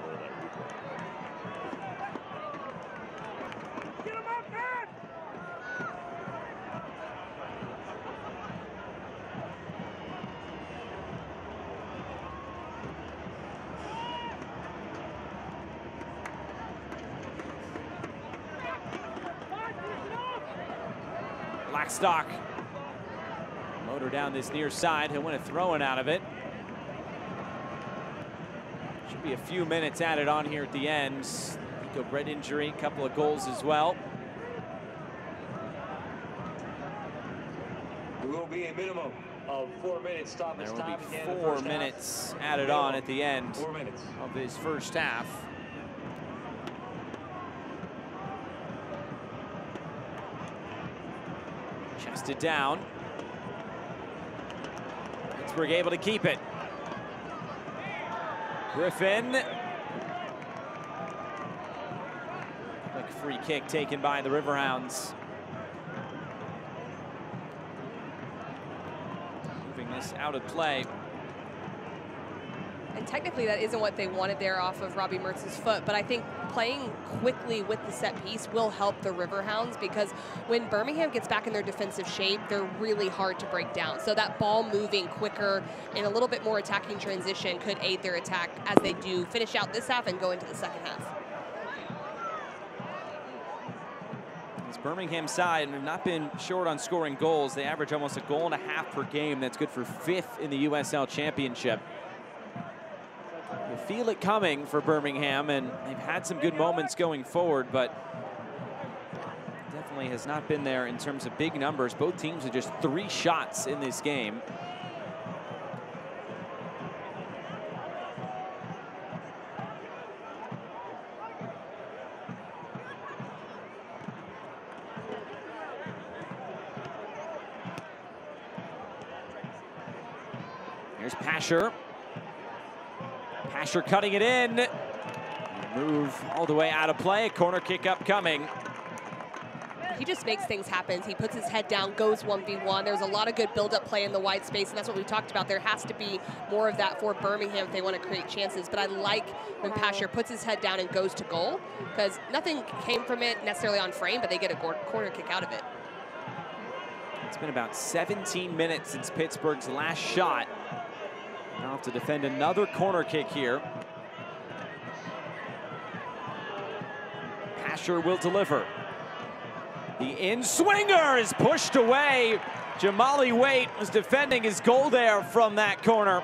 Blackstock. Motor down this near side. He'll win a throw-in out of it. Should be a few minutes added on here at the end. Nico Brett injury, a couple of goals as well. There will be a minimum of 4 minutes stoppage time. There will be 4 minutes added on at the end of this first half. Chested down. Pittsburgh able to keep it. Griffin. Quick free kick taken by the Riverhounds. Moving this out of play. And technically that isn't what they wanted there off of Robbie Mertz's foot, but I think playing quickly with the set piece will help the Riverhounds, because when Birmingham gets back in their defensive shape, they're really hard to break down. So that ball moving quicker and a little bit more attacking transition could aid their attack as they do finish out this half and go into the second half. This Birmingham side have not been short on scoring goals. They average almost 1.5 goals per game. That's good for 5th in the USL Championship. You feel it coming for Birmingham, and they've had some good moments going forward, but definitely has not been there in terms of big numbers. Both teams with just 3 shots in this game. Here's Pasher. Pasher cutting it in. Move all the way out of play. A corner kick upcoming. He just makes things happen. He puts his head down, goes 1v1. There's a lot of good build-up play in the wide space, and that's what we talked about. There has to be more of that for Birmingham if they want to create chances. But I like when Pasher puts his head down and goes to goal, because nothing came from it necessarily on frame, but they get a corner kick out of it. It's been about 17 minutes since Pittsburgh's last shot. Now have to defend another corner kick here. Pasher will deliver. The in-swinger is pushed away. Jamali Waite was defending his goal there from that corner.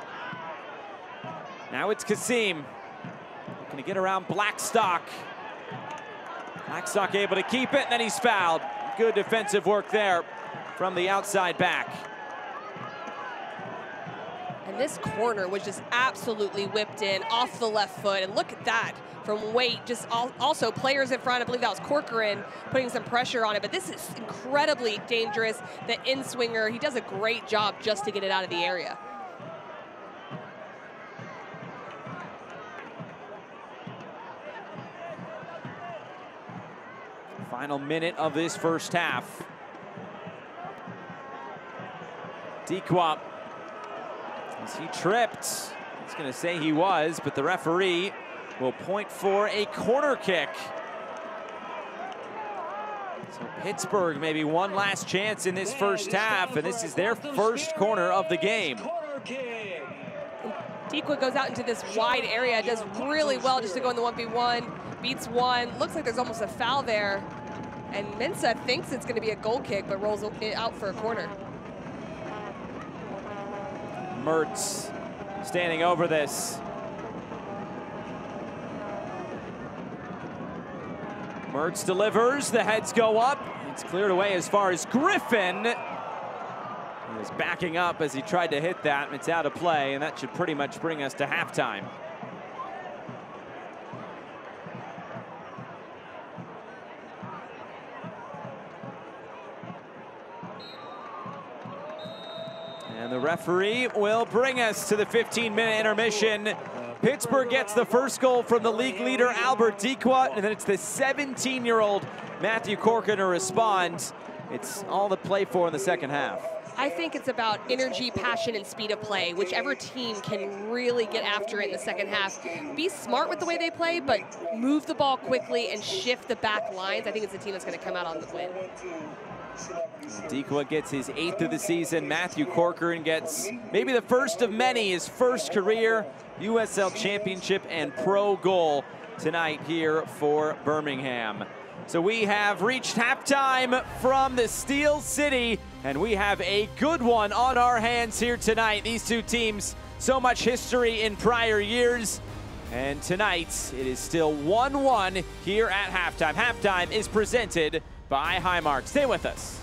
Now it's Kasim. Looking to get around Blackstock. Blackstock able to keep it, and then he's fouled. Good defensive work there from the outside back. And this corner was just absolutely whipped in off the left foot. And look at that from Waite. Just also players in front. I believe that was Corcoran putting some pressure on it. But this is incredibly dangerous. The in-swinger, he does a great job just to get it out of the area. Final minute of this first half. Dequa. Is he tripped? He's going to say he was, but the referee will point for a corner kick. So Pittsburgh maybe one last chance in this first half, and this is their first corner of the game. Dequa goes out into this wide area, does really well just to go in the 1v1, beats one. Looks like there's almost a foul there. And Mensah thinks it's going to be a goal kick, but rolls it out for a corner. Mertz standing over this. Mertz delivers, the heads go up. It's cleared away as far as Griffin. He was backing up as he tried to hit that. It's out of play, and that should pretty much bring us to halftime. And the referee will bring us to the 15-minute intermission. Pittsburgh gets the first goal from the league leader, Albert Dequa, and then it's the 17-year-old Matthew Corcoran to respond. It's all to play for in the second half. I think it's about energy, passion, and speed of play. Whichever team can really get after it in the second half. Be smart with the way they play, but move the ball quickly and shift the back lines. I think it's the team that's going to come out on the win. Dequa gets his 8th of the season. Matthew Corcoran gets maybe the first of many, his first career USL Championship and pro goal tonight here for Birmingham. So we have reached halftime from the Steel City, and we have a good one on our hands here tonight. These two teams, so much history in prior years, and tonight it is still 1-1 here at halftime. Halftime is presented by Highmark. Stay with us.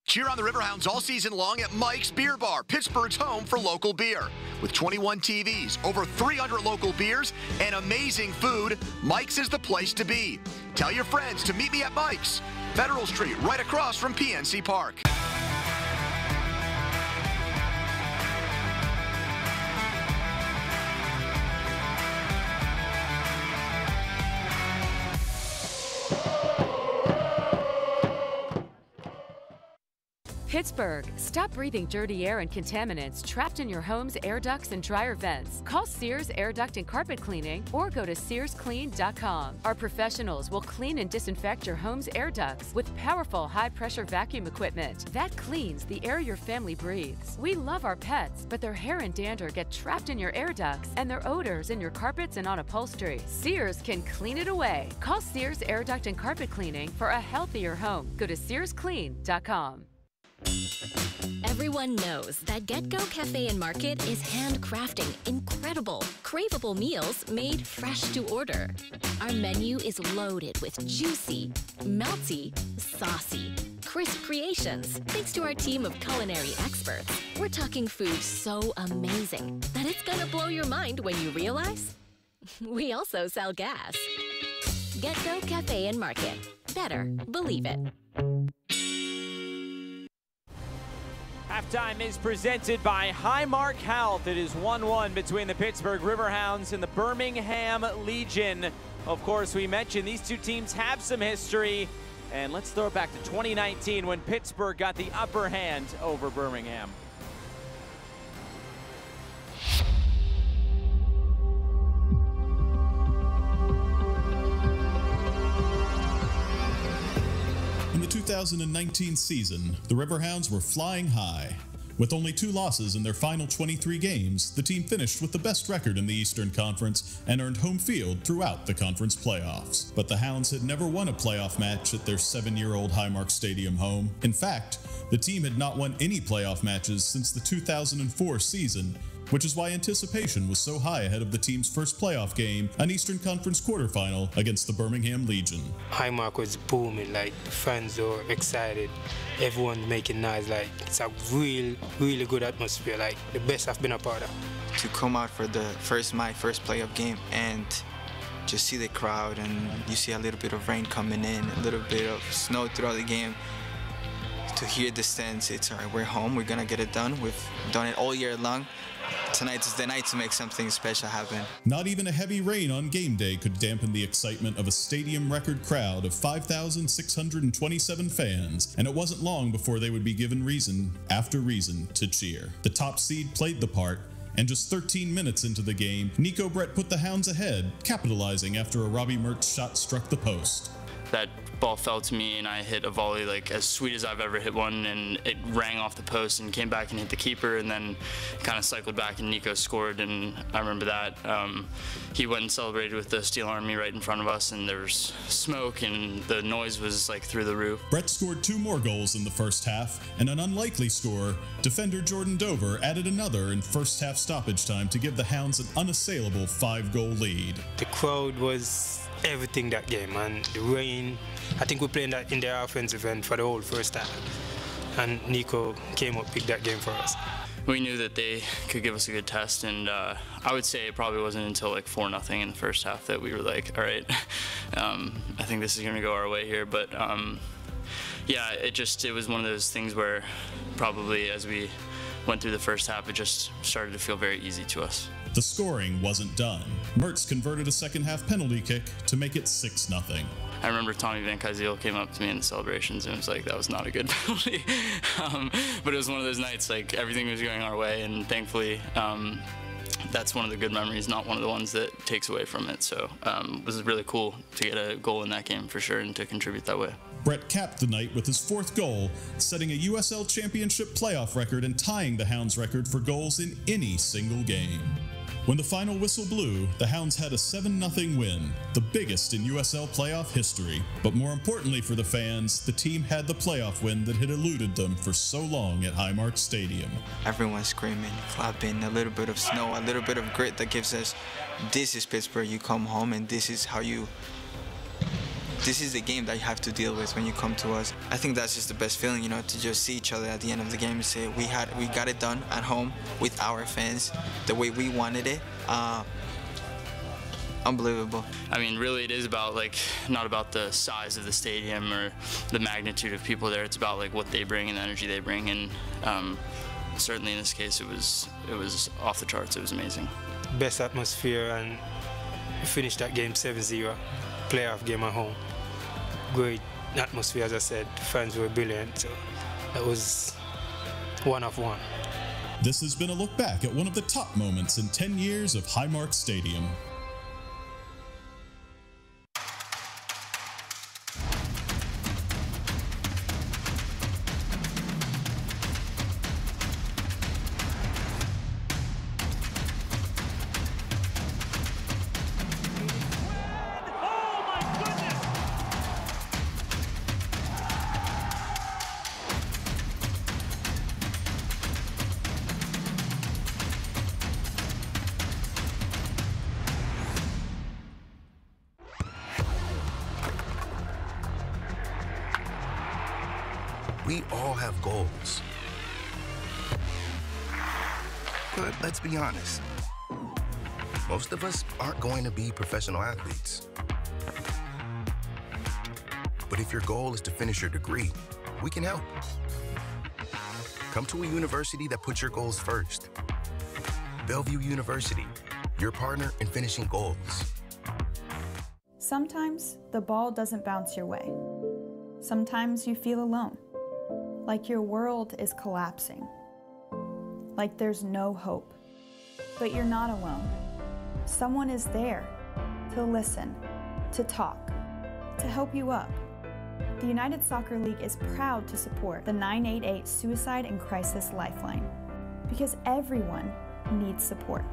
Cheer on the Riverhounds all season long at Mike's Beer Bar, Pittsburgh's home for local beer. With 21 TVs, over 300 local beers, and amazing food, Mike's is the place to be. Tell your friends to meet me at Mike's, Federal Street, right across from PNC Park. Pittsburgh, stop breathing dirty air and contaminants trapped in your home's air ducts and dryer vents. Call Sears Air Duct and Carpet Cleaning or go to SearsClean.com. Our professionals will clean and disinfect your home's air ducts with powerful high-pressure vacuum equipment that cleans the air your family breathes. We love our pets, but their hair and dander get trapped in your air ducts and their odors in your carpets and on upholstery. Sears can clean it away. Call Sears Air Duct and Carpet Cleaning for a healthier home. Go to SearsClean.com. Everyone knows that Get Go Cafe and Market is handcrafting incredible, craveable meals made fresh to order. Our menu is loaded with juicy, melty, saucy, crisp creations thanks to our team of culinary experts. We're talking food so amazing that it's gonna blow your mind when you realize we also sell gas. Get Go Cafe and Market. Better believe it. Halftime is presented by Highmark Health. It is 1-1 between the Pittsburgh Riverhounds and the Birmingham Legion. Of course, we mentioned these two teams have some history. And let's throw it back to 2019 when Pittsburgh got the upper hand over Birmingham. In the 2019 season, the Riverhounds were flying high. With only 2 losses in their final 23 games, the team finished with the best record in the Eastern Conference and earned home field throughout the conference playoffs. But the Hounds had never won a playoff match at their 7-year-old Highmark Stadium home. In fact, the team had not won any playoff matches since the 2004 season, which is why anticipation was so high ahead of the team's first playoff game, an Eastern Conference quarterfinal against the Birmingham Legion. Highmark was booming, like the fans were excited, everyone making noise, like it's a really good atmosphere, like the best I've been a part of. To come out for my first playoff game and just see the crowd, and you see a little bit of rain coming in, a little bit of snow throughout the game. To hear the stands, it's all right, we're home, we're gonna get it done. We've done it all year long. Tonight is the night to make something special happen. Not even a heavy rain on game day could dampen the excitement of a stadium record crowd of 5,627 fans, and it wasn't long before they would be given reason after reason to cheer. The top seed played the part, and just 13 minutes into the game, Nico Brett put the Hounds ahead, capitalizing after a Robbie Mertz shot struck the post. That ball fell to me and I hit a volley like as sweet as I've ever hit one, and it rang off the post and came back and hit the keeper, and then kind of cycled back and Nico scored, and I remember that. He went and celebrated with the Steel Army right in front of us, and there was smoke and the noise was like through the roof. Brett scored 2 more goals in the first half, and an unlikely score, defender Jordan Dover added another in first half stoppage time to give the Hounds an unassailable 5-goal lead. The crowd was everything that game, and the rain, I think we played that in their offensive end for the whole first half, and Nico came up, picked that game for us. We knew that they could give us a good test, and I would say it probably wasn't until like 4-0 in the first half that we were like, all right, I think this is going to go our way here. But yeah, it was one of those things where probably as we went through the first half, it just started to feel very easy to us. The scoring wasn't done. Mertz converted a second half penalty kick to make it 6-0. I remember Tommy Van Kuyziel came up to me in the celebrations and was like, that was not a good penalty. But it was one of those nights, like everything was going our way, and thankfully that's one of the good memories, not one of the ones that takes away from it. So it was really cool to get a goal in that game for sure and to contribute that way. Brett capped the night with his 4th goal, setting a USL Championship playoff record and tying the Hounds record for goals in any single game. When the final whistle blew, the Hounds had a 7-0 win, the biggest in USL playoff history. But more importantly for the fans, the team had the playoff win that had eluded them for so long at Highmark Stadium. Everyone's screaming, clapping, a little bit of snow, a little bit of grit that gives us, this is Pittsburgh, you come home and this is the game that you have to deal with when you come to us. I think that's just the best feeling, to just see each other at the end of the game and say we got it done at home with our fans the way we wanted it. Unbelievable. I mean, really it is about not about the size of the stadium or the magnitude of people there. It's about what they bring and the energy they bring, and certainly in this case it was off the charts. It was amazing. Best atmosphere, and we finished that game 7-0, playoff game at home. Great atmosphere, as I said. The fans were brilliant, so that was one of one. This has been a look back at one of the top moments in 10 years of Highmark Stadium. We all have goals. But let's be honest, most of us aren't going to be professional athletes. But if your goal is to finish your degree, we can help. Come to a university that puts your goals first. Bellevue University, your partner in finishing goals. Sometimes the ball doesn't bounce your way. Sometimes you feel alone, like your world is collapsing, like there's no hope. But you're not alone. Someone is there to listen, to talk, to help you up. The United Soccer League is proud to support the 988 Suicide and Crisis Lifeline, because everyone needs support.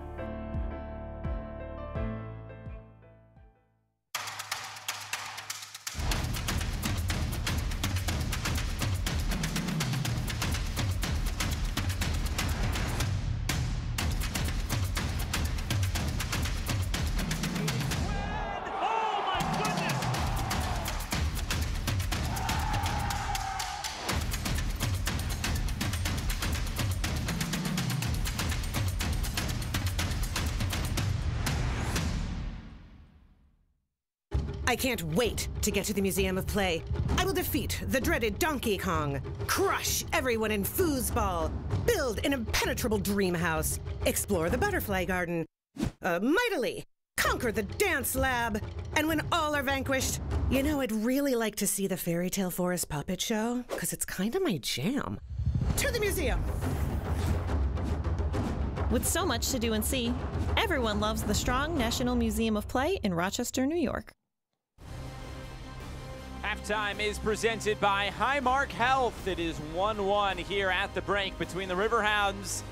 I can't wait to get to the Museum of Play. I will defeat the dreaded Donkey Kong, crush everyone in foosball, build an impenetrable dream house, explore the butterfly garden, mightily conquer the dance lab, and when all are vanquished, you know, I'd really like to see the Fairy Tale Forest puppet show, because it's kind of my jam. To the museum! With so much to do and see, everyone loves the Strong National Museum of Play in Rochester, New York. Halftime is presented by Highmark Health. It is 1-1 here at the break between the Riverhounds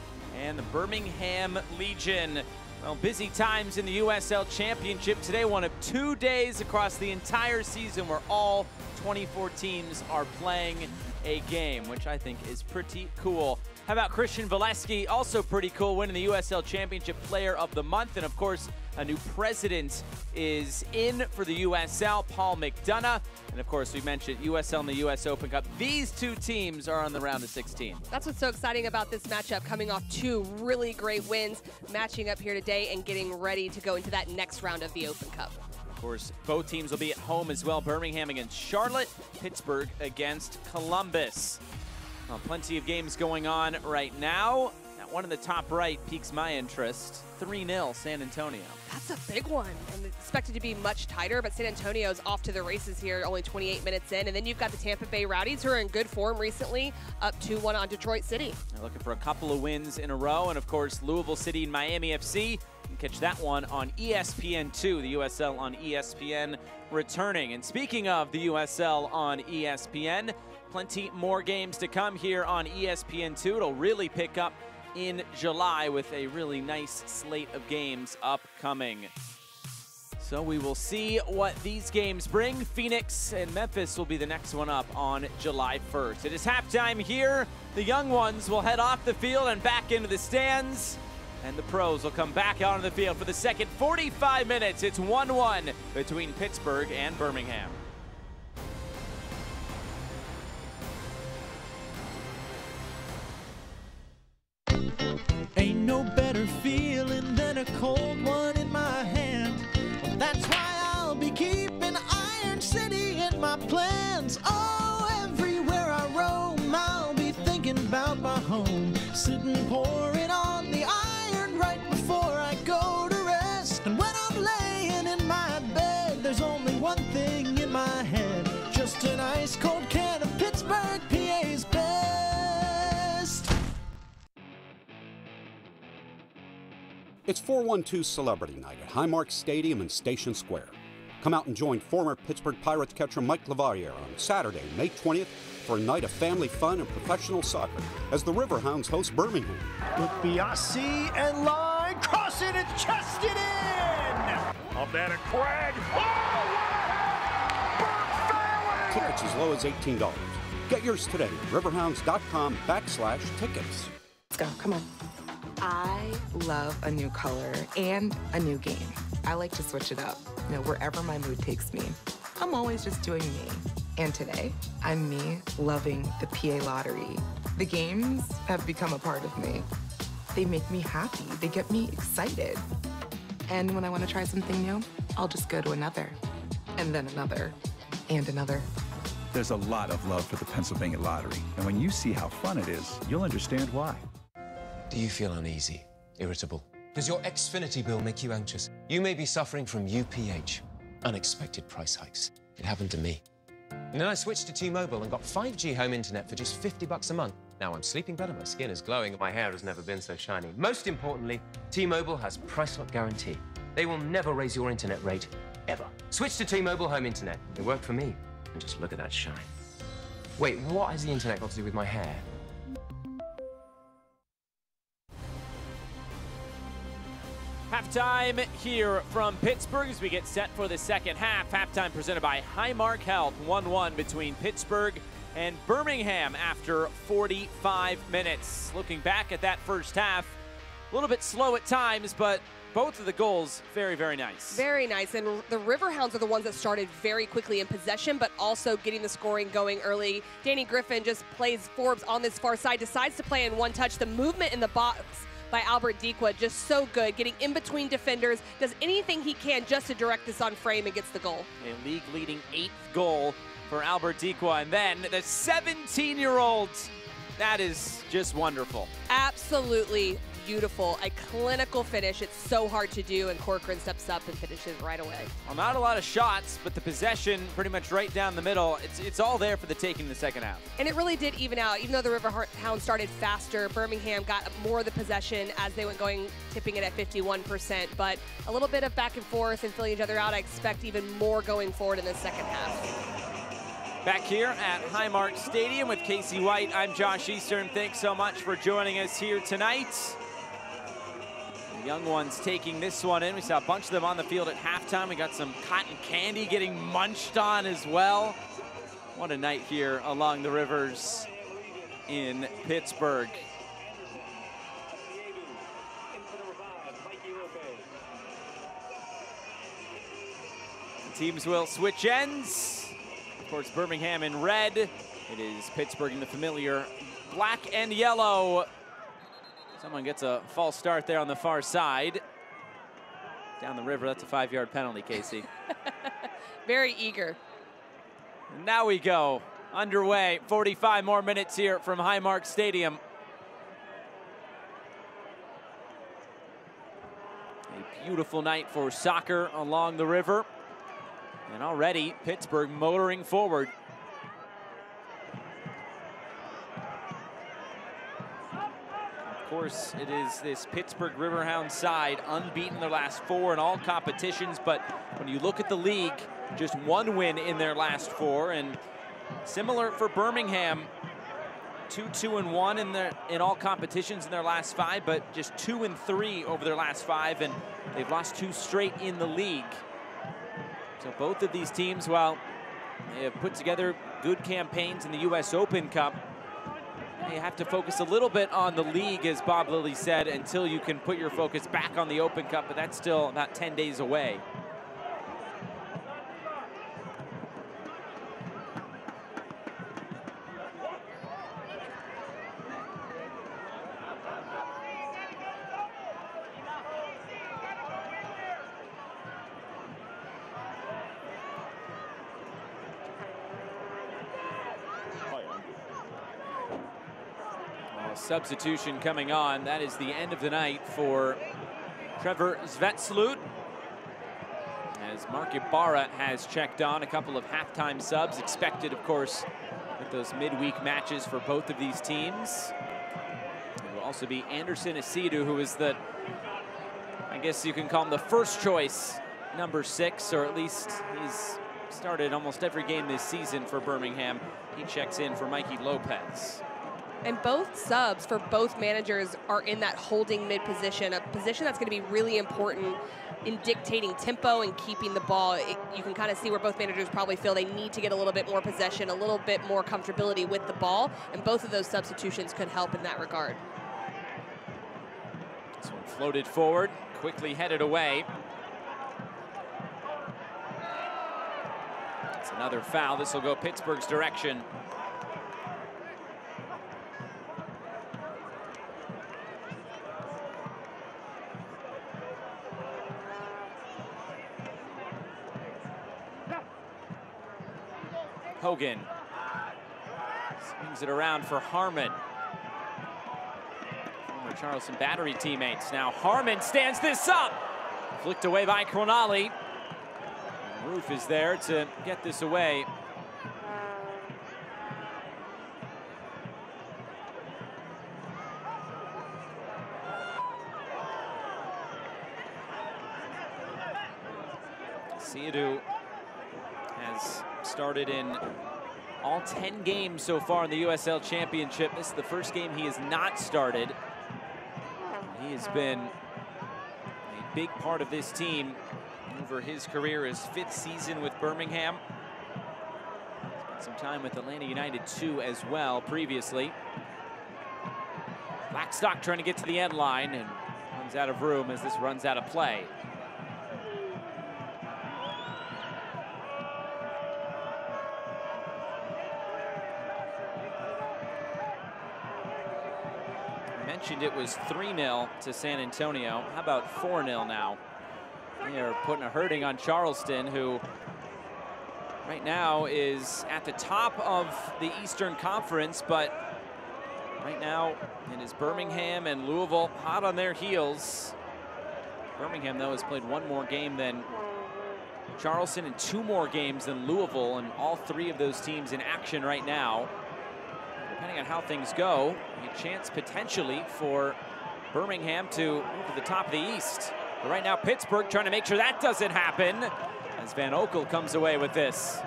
and the Birmingham Legion. Well, busy times in the USL Championship today, one of 2 days across the entire season where all 24 teams are playing a game, which I think is pretty cool. How about Christian Valesky? Also pretty cool, winning the USL Championship Player of the Month. And of course, a new president is in for the USL, Paul McDonough. And of course, we mentioned USL and the US Open Cup. These two teams are on the round of 16. That's what's so exciting about this matchup, coming off two really great wins, matching up here today and getting ready to go into that next round of the Open Cup. Of course, both teams will be at home as well. Birmingham against Charlotte, Pittsburgh against Columbus. Well, plenty of games going on right now. That one in the top right piques my interest. 3-0 San Antonio. That's a big one, and it's expected to be much tighter, but San Antonio's off to the races here, only 28 minutes in. And then you've got the Tampa Bay Rowdies, who are in good form recently, up 2-1 on Detroit City. They're looking for a couple of wins in a row, and of course, Louisville City and Miami FC. You can catch that one on ESPN2, the USL on ESPN returning. And speaking of the USL on ESPN, plenty more games to come here on ESPN2. It'll really pick up in July with a really nice slate of games upcoming. So we will see what these games bring. Phoenix and Memphis will be the next one up on July 1st. It is halftime here. The young ones will head off the field and back into the stands. And the pros will come back onto the field for the second 45 minutes. It's 1-1 between Pittsburgh and Birmingham. Ain't no better feeling than a cold one in my hand. Well, that's why I'll be keeping Iron City in my plans. Oh, everywhere I roam, I'll be thinking about my home. Sitting pouring on the iron right before I go to rest. And when I'm laying in my bed, there's only one thing in my head. Just an ice cold can of Pittsburgh, PA's best. It's 412 Celebrity Night at Highmark Stadium in Station Square. Come out and join former Pittsburgh Pirates catcher Mike Levavier on Saturday, May 20th for a night of family fun and professional soccer as the Riverhounds host Birmingham. With Biasi and line, crossing it, chested in! Up that a Craig. Tickets as low as $18. Get yours today at riverhounds.com/tickets. Let's go, come on. I love a new color and a new game. I like to switch it up, wherever my mood takes me. I'm always just doing me. And today, I'm me loving the PA lottery. The games have become a part of me. They make me happy. They get me excited. And when I want to try something new, I'll just go to another, and then another, and another. There's a lot of love for the Pennsylvania Lottery. And when you see how fun it is, you'll understand why. Do you feel uneasy, irritable? Does your Xfinity bill make you anxious? You may be suffering from UPH, unexpected price hikes. It happened to me. And then I switched to T-Mobile and got 5G home internet for just $50 a month. Now I'm sleeping better, my skin is glowing, and my hair has never been so shiny. Most importantly, T-Mobile has price lock guarantee. They will never raise your internet rate, ever. Switch to T-Mobile home internet. It worked for me. And just look at that shine. Wait, what has the internet got to do with my hair? Halftime here from Pittsburgh as we get set for the second half. Halftime presented by Highmark Health. 1-1 between Pittsburgh and Birmingham after 45 minutes. Looking back at that first half, a little bit slow at times, but both of the goals very, very nice. Very nice, and the Riverhounds are the ones that started very quickly in possession, but also getting the scoring going early. Danny Griffin just plays Forbes on this far side, decides to play in one touch. The movement in the box by Albert Dikwa, just so good, getting in between defenders, does anything he can just to direct this on frame and gets the goal. A league-leading 8th goal for Albert Dikwa, and then the 17-year-old. That is just wonderful. Absolutely beautiful. A clinical finish. It's so hard to do, and Corcoran steps up and finishes right away. Well, not a lot of shots, but the possession pretty much right down the middle. It's all there for the taking in the second half. And it really did even out. Even though the Riverhounds started faster, Birmingham got more of the possession as they went going, tipping it at 51%. But a little bit of back and forth and filling each other out. I expect even more going forward in the second half. Back here at Highmark Stadium with Casey White, I'm Josh Eastern. Thanks so much for joining us here tonight. The young ones taking this one in. We saw a bunch of them on the field at halftime. We got some cotton candy getting munched on as well. What a night here along the rivers in Pittsburgh. The teams will switch ends. Of course, Birmingham in red. It is Pittsburgh in the familiar black and yellow. Someone gets a false start there on the far side. Down the river, that's a 5-yard penalty, Casey. Very eager. And now we go, underway. 45 more minutes here from Highmark Stadium. A beautiful night for soccer along the river. And already Pittsburgh motoring forward. Of course, it is this Pittsburgh Riverhounds side, unbeaten their last 4 in all competitions, but when you look at the league, just 1 win in their last 4, and similar for Birmingham, 2-2-1 in all competitions in their last 5, but just 2-3 over their last 5, and they've lost 2 straight in the league. So both of these teams, while they have put together good campaigns in the U.S. Open Cup, you have to focus a little bit on the league, as Bob Lilly said, until you can put your focus back on the Open Cup, but that's still about 10 days away. Substitution coming on. That is the end of the night for Trevor Zvetslut, as Mark Ibarra has checked on. A couple of halftime subs expected, of course, with those midweek matches for both of these teams. It will also be Anderson Asidu, who is the, I guess you can call him the first choice number 6, or at least he's started almost every game this season for Birmingham. He checks in for Mikey Lopez. And both subs for both managers are in that holding mid position, a position that's going to be really important in dictating tempo and keeping the ball. You can kind of see where both managers probably feel they need to get a little bit more possession, a little bit more comfortability with the ball, and both of those substitutions could help in that regard. This one floated forward, quickly headed away. It's another foul. This will go Pittsburgh's direction. Hogan swings it around for Harmon. Former Charleston Battery teammates. Now Harmon stands this up. Flicked away by Cronali. Roof is there to get this away. Asidu has started in all 10 games so far in the USL Championship. This is the first game he has not started. He has been a big part of this team over his career, his 5th season with Birmingham. Spent some time with Atlanta United too as well previously. Blackstock trying to get to the end line and runs out of room as this runs out of play. Mentioned it was 3-0 to San Antonio. How about 4-0 now? They are putting a hurting on Charleston, who right now is at the top of the Eastern Conference, but right now it is Birmingham and Louisville hot on their heels. Birmingham, though, has played one more game than Charleston and 2 more games than Louisville, and all 3 of those teams in action right now. Depending on how things go, a chance potentially for Birmingham to move to the top of the East. But right now, Pittsburgh trying to make sure that doesn't happen as Van Oekel comes away with this.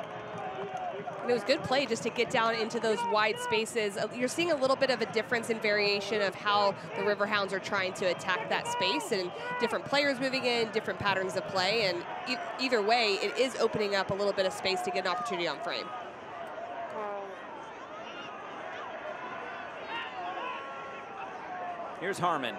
It was good play just to get down into those wide spaces. You're seeing a little bit of a difference in variation of how the Riverhounds are trying to attack that space, and different players moving in, different patterns of play, and either way, it is opening up a little bit of space to get an opportunity on frame. Here's Harmon.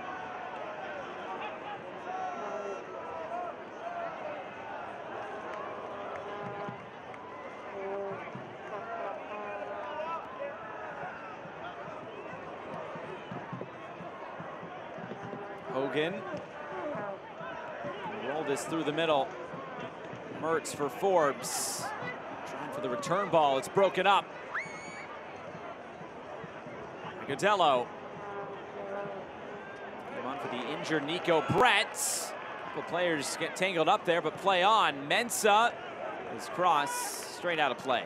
Hogan. Roll this through the middle. Mertz for Forbes. Trying for the return ball. It's broken up. Godello. On for the injured Nico Brett. A couple players get tangled up there, but play on. Mensah is cross straight out of play.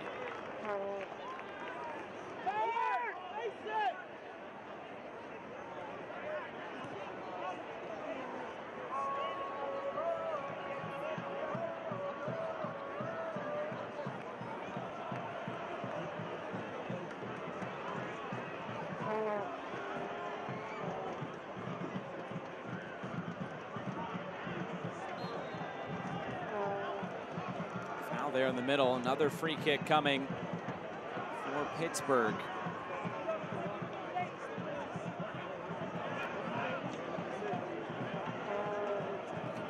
There in the middle, another free kick coming for Pittsburgh.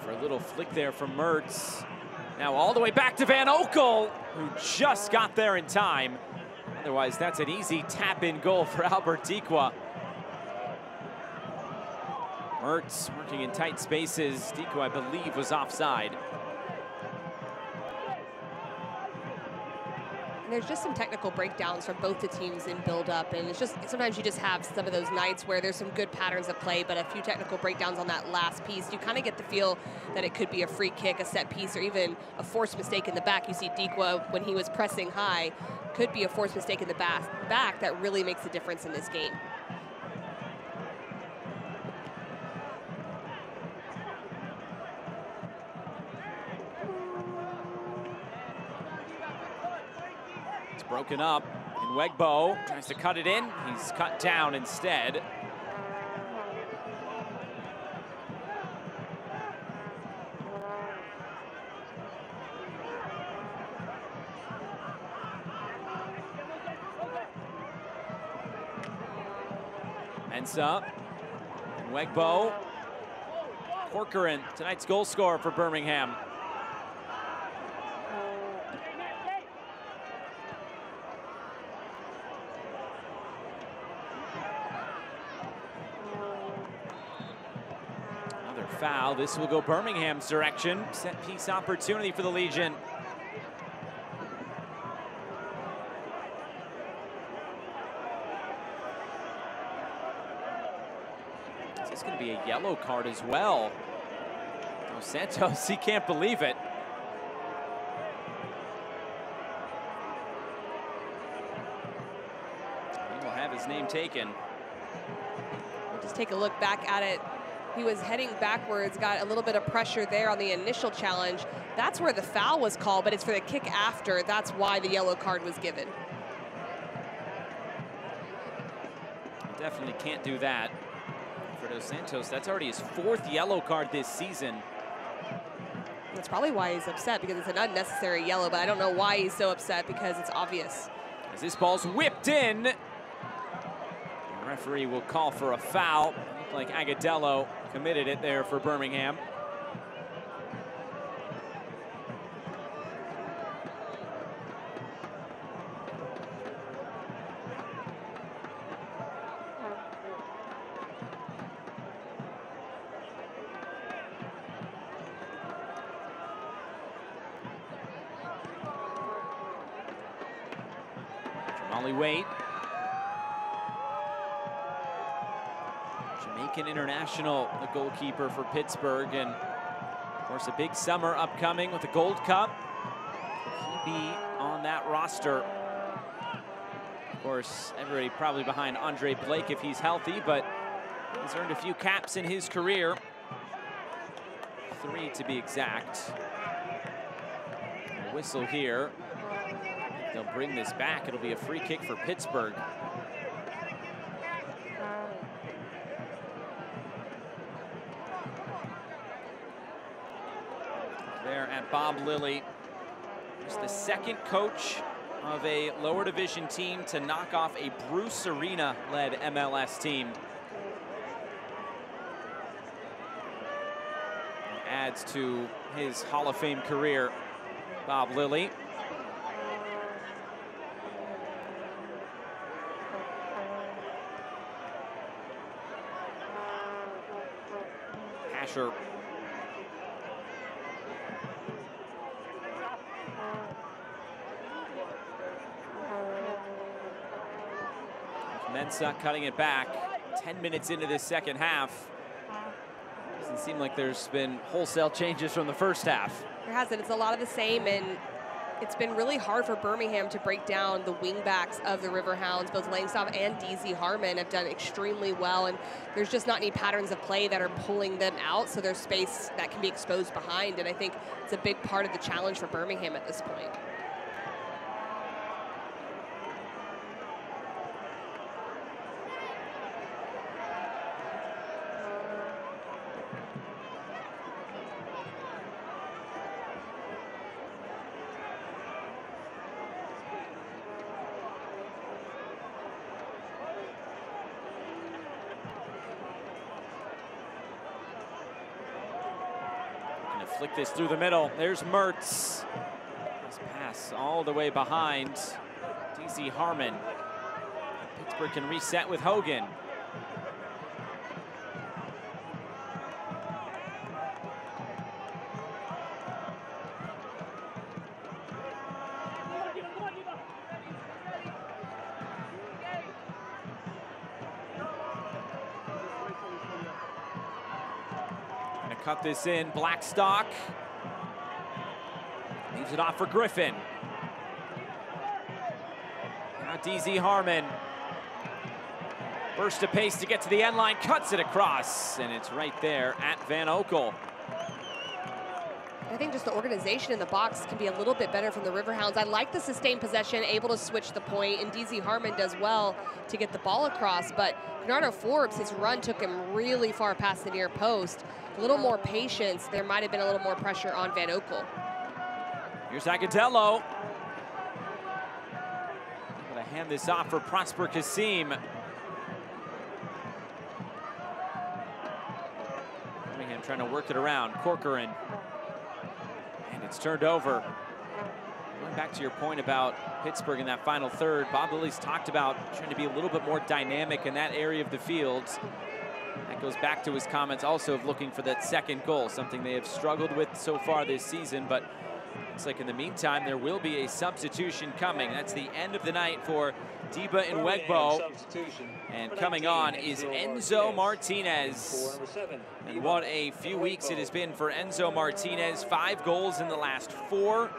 For a little flick there from Mertz. Now all the way back to Van Oekel, who just got there in time. Otherwise, that's an easy tap-in goal for Albert Dikwa. Mertz working in tight spaces. Dikwa, I believe, was offside. And there's just some technical breakdowns from both the teams in build-up, and it's just sometimes you just have some of those nights where there's some good patterns of play, but a few technical breakdowns on that last piece. You kind of get the feel that it could be a free kick, a set piece, or even a forced mistake in the back. You see Dikwa, when he was pressing high, could be a forced mistake in the back that really makes a difference in this game. Broken up, and Wegbo tries to cut it in. He's cut down instead. Mensah and Wegbo. Corcoran, tonight's goal scorer for Birmingham. Foul. This will go Birmingham's direction. Set piece opportunity for the Legion. Is this going to be a yellow card as well? Dos Santos, he can't believe it. He will have his name taken. We'll just take a look back at it. He was heading backwards, got a little bit of pressure there on the initial challenge. That's where the foul was called, but it's for the kick after. That's why the yellow card was given. Definitely can't do that for Dos Santos. That's already his 4th yellow card this season. That's probably why he's upset, because it's an unnecessary yellow, but I don't know why he's so upset, because it's obvious. As this ball's whipped in, the referee will call for a foul. Looked like Agadello committed it there for Birmingham. Jamali Waite. Jamaican international, the goalkeeper for Pittsburgh. And of course, a big summer upcoming with the Gold Cup. Could he be on that roster? Of course, everybody probably behind Andre Blake if he's healthy, but he's earned a few caps in his career. 3 to be exact. A whistle here. They'll bring this back. It'll be a free kick for Pittsburgh. There at Bob Lilly. He's the second coach of a lower division team to knock off a Bruce Arena-led MLS team. Adds to his Hall of Fame career, Bob Lilly. Asher. Mensah cutting it back. 10 minutes into this second half. Doesn't seem like there's been wholesale changes from the first half. There hasn't. It's a lot of the same, and it's been really hard for Birmingham to break down the wingbacks of the Riverhounds. Both Langstaff and DZ Harmon have done extremely well, and there's just not any patterns of play that are pulling them out, so there's space that can be exposed behind, and I think it's a big part of the challenge for Birmingham at this point. Flick this through the middle. There's Mertz. Nice pass all the way behind DZ Harmon. Pittsburgh can reset with Hogan. Cut this in, Blackstock. Leaves it off for Griffin. Now DZ Harmon. Burst of pace to get to the end line, cuts it across, and it's right there at Van Oekel. I think just the organization in the box can be a little bit better from the Riverhounds. I like the sustained possession, able to switch the point, and DZ Harmon does well to get the ball across, but Bernardo Forbes, his run took him really far past the near post. A little more patience, there might have been a little more pressure on Van Oekel. Here's Agudelo. Gonna hand this off for Prosper Kasim. Birmingham trying to work it around. Corcoran. And it's turned over. Going back to your point about Pittsburgh in that final third, Bob Lilly's talked about trying to be a little bit more dynamic in that area of the field. That goes back to his comments also of looking for that second goal, something they have struggled with so far this season, but looks like in the meantime there will be a substitution coming. That's the end of the night for Deba Nwegbo. And coming on is Enzo Martinez. And what a few weeks it has been for Enzo Martinez. 5 goals in the last 4.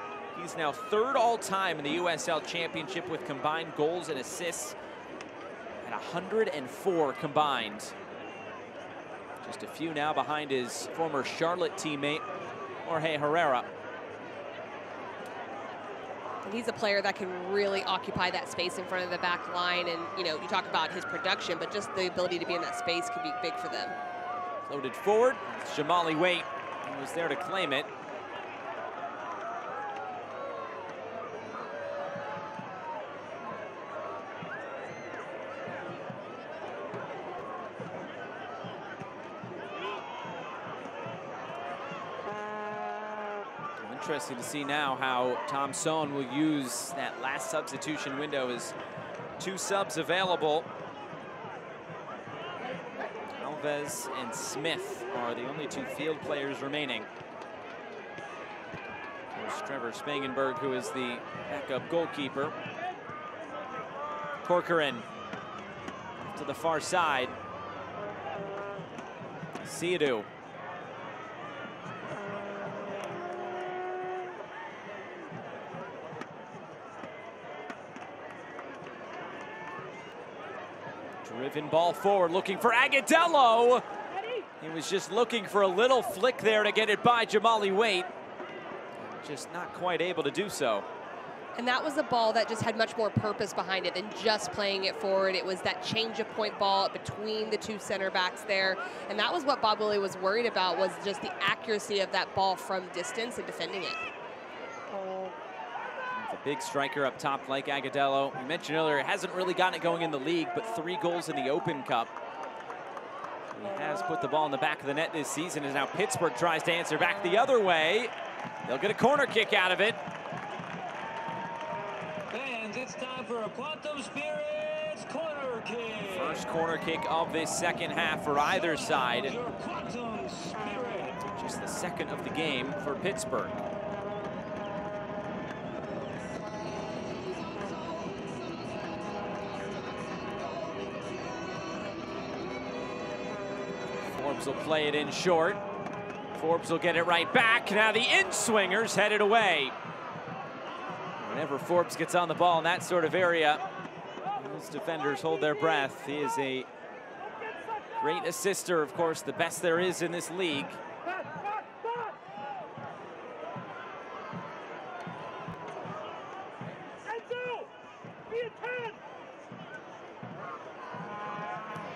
He's now 3rd all-time in the USL Championship with combined goals and assists at 104 combined. Just a few now behind his former Charlotte teammate, Jorge Herrera. And he's a player that can really occupy that space in front of the back line. And, you know, you talk about his production, but just the ability to be in that space could be big for them. Floated forward. It's Jamali Waite, who was there to claim it. Interesting to see now how Tom Sohn will use that last substitution window as 2 subs available. Alves and Smith are the only 2 field players remaining. There's Trevor Spangenberg, who is the backup goalkeeper. Corcoran to the far side. Siadu. Driven ball forward, looking for Agadello. He was just looking for a little flick there to get it by Jamali Waite. Just not quite able to do so. And that was a ball that just had much more purpose behind it than just playing it forward. It was that change of point ball between the two center backs there. And that was what Bob Willey was worried about, was just the accuracy of that ball from distance and defending it. The big striker up top like Agadello. We mentioned earlier, hasn't really gotten it going in the league, but 3 goals in the Open Cup. He has put the ball in the back of the net this season, as now Pittsburgh tries to answer back the other way. They'll get a corner kick out of it. Fans, it's time for a Quantum Spirits corner kick. First corner kick of this second half for either side. Just the second of the game for Pittsburgh. Forbes will play it in short. Forbes will get it right back. Now the in-swinger's headed away. Whenever Forbes gets on the ball in that sort of area, those defenders hold their breath. He is a great assister, of course, the best there is in this league.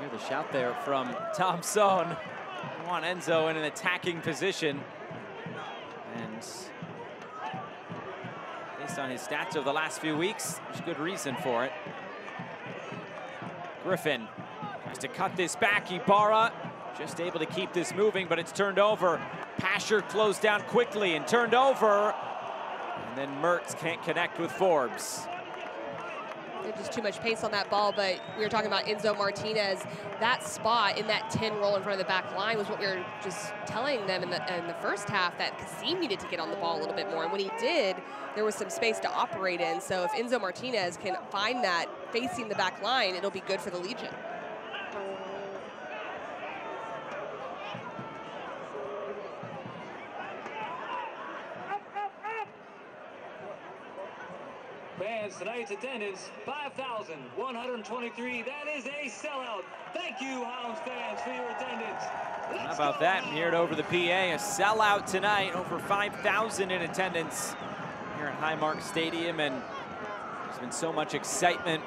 Hear the shout there from Tom Sohn. I want Enzo in an attacking position. And based on his stats over the last few weeks, there's good reason for it. Griffin tries to cut this back. Ibarra just able to keep this moving, but it's turned over. Pasher closed down quickly and turned over. And then Mertz can't connect with Forbes. There's just too much pace on that ball, but we were talking about Enzo Martinez. That spot in that 10 roll in front of the back line was what we were just telling them in the first half, that Kasim needed to get on the ball a little bit more. And when he did, there was some space to operate in. So if Enzo Martinez can find that facing the back line, it'll be good for the Legion. Fans, tonight's attendance, 5,123. That is a sellout. Thank you, Hounds fans, for your attendance. How about that? Hear it over the PA. A sellout tonight. Over 5,000 in attendance here at Highmark Stadium. And there's been so much excitement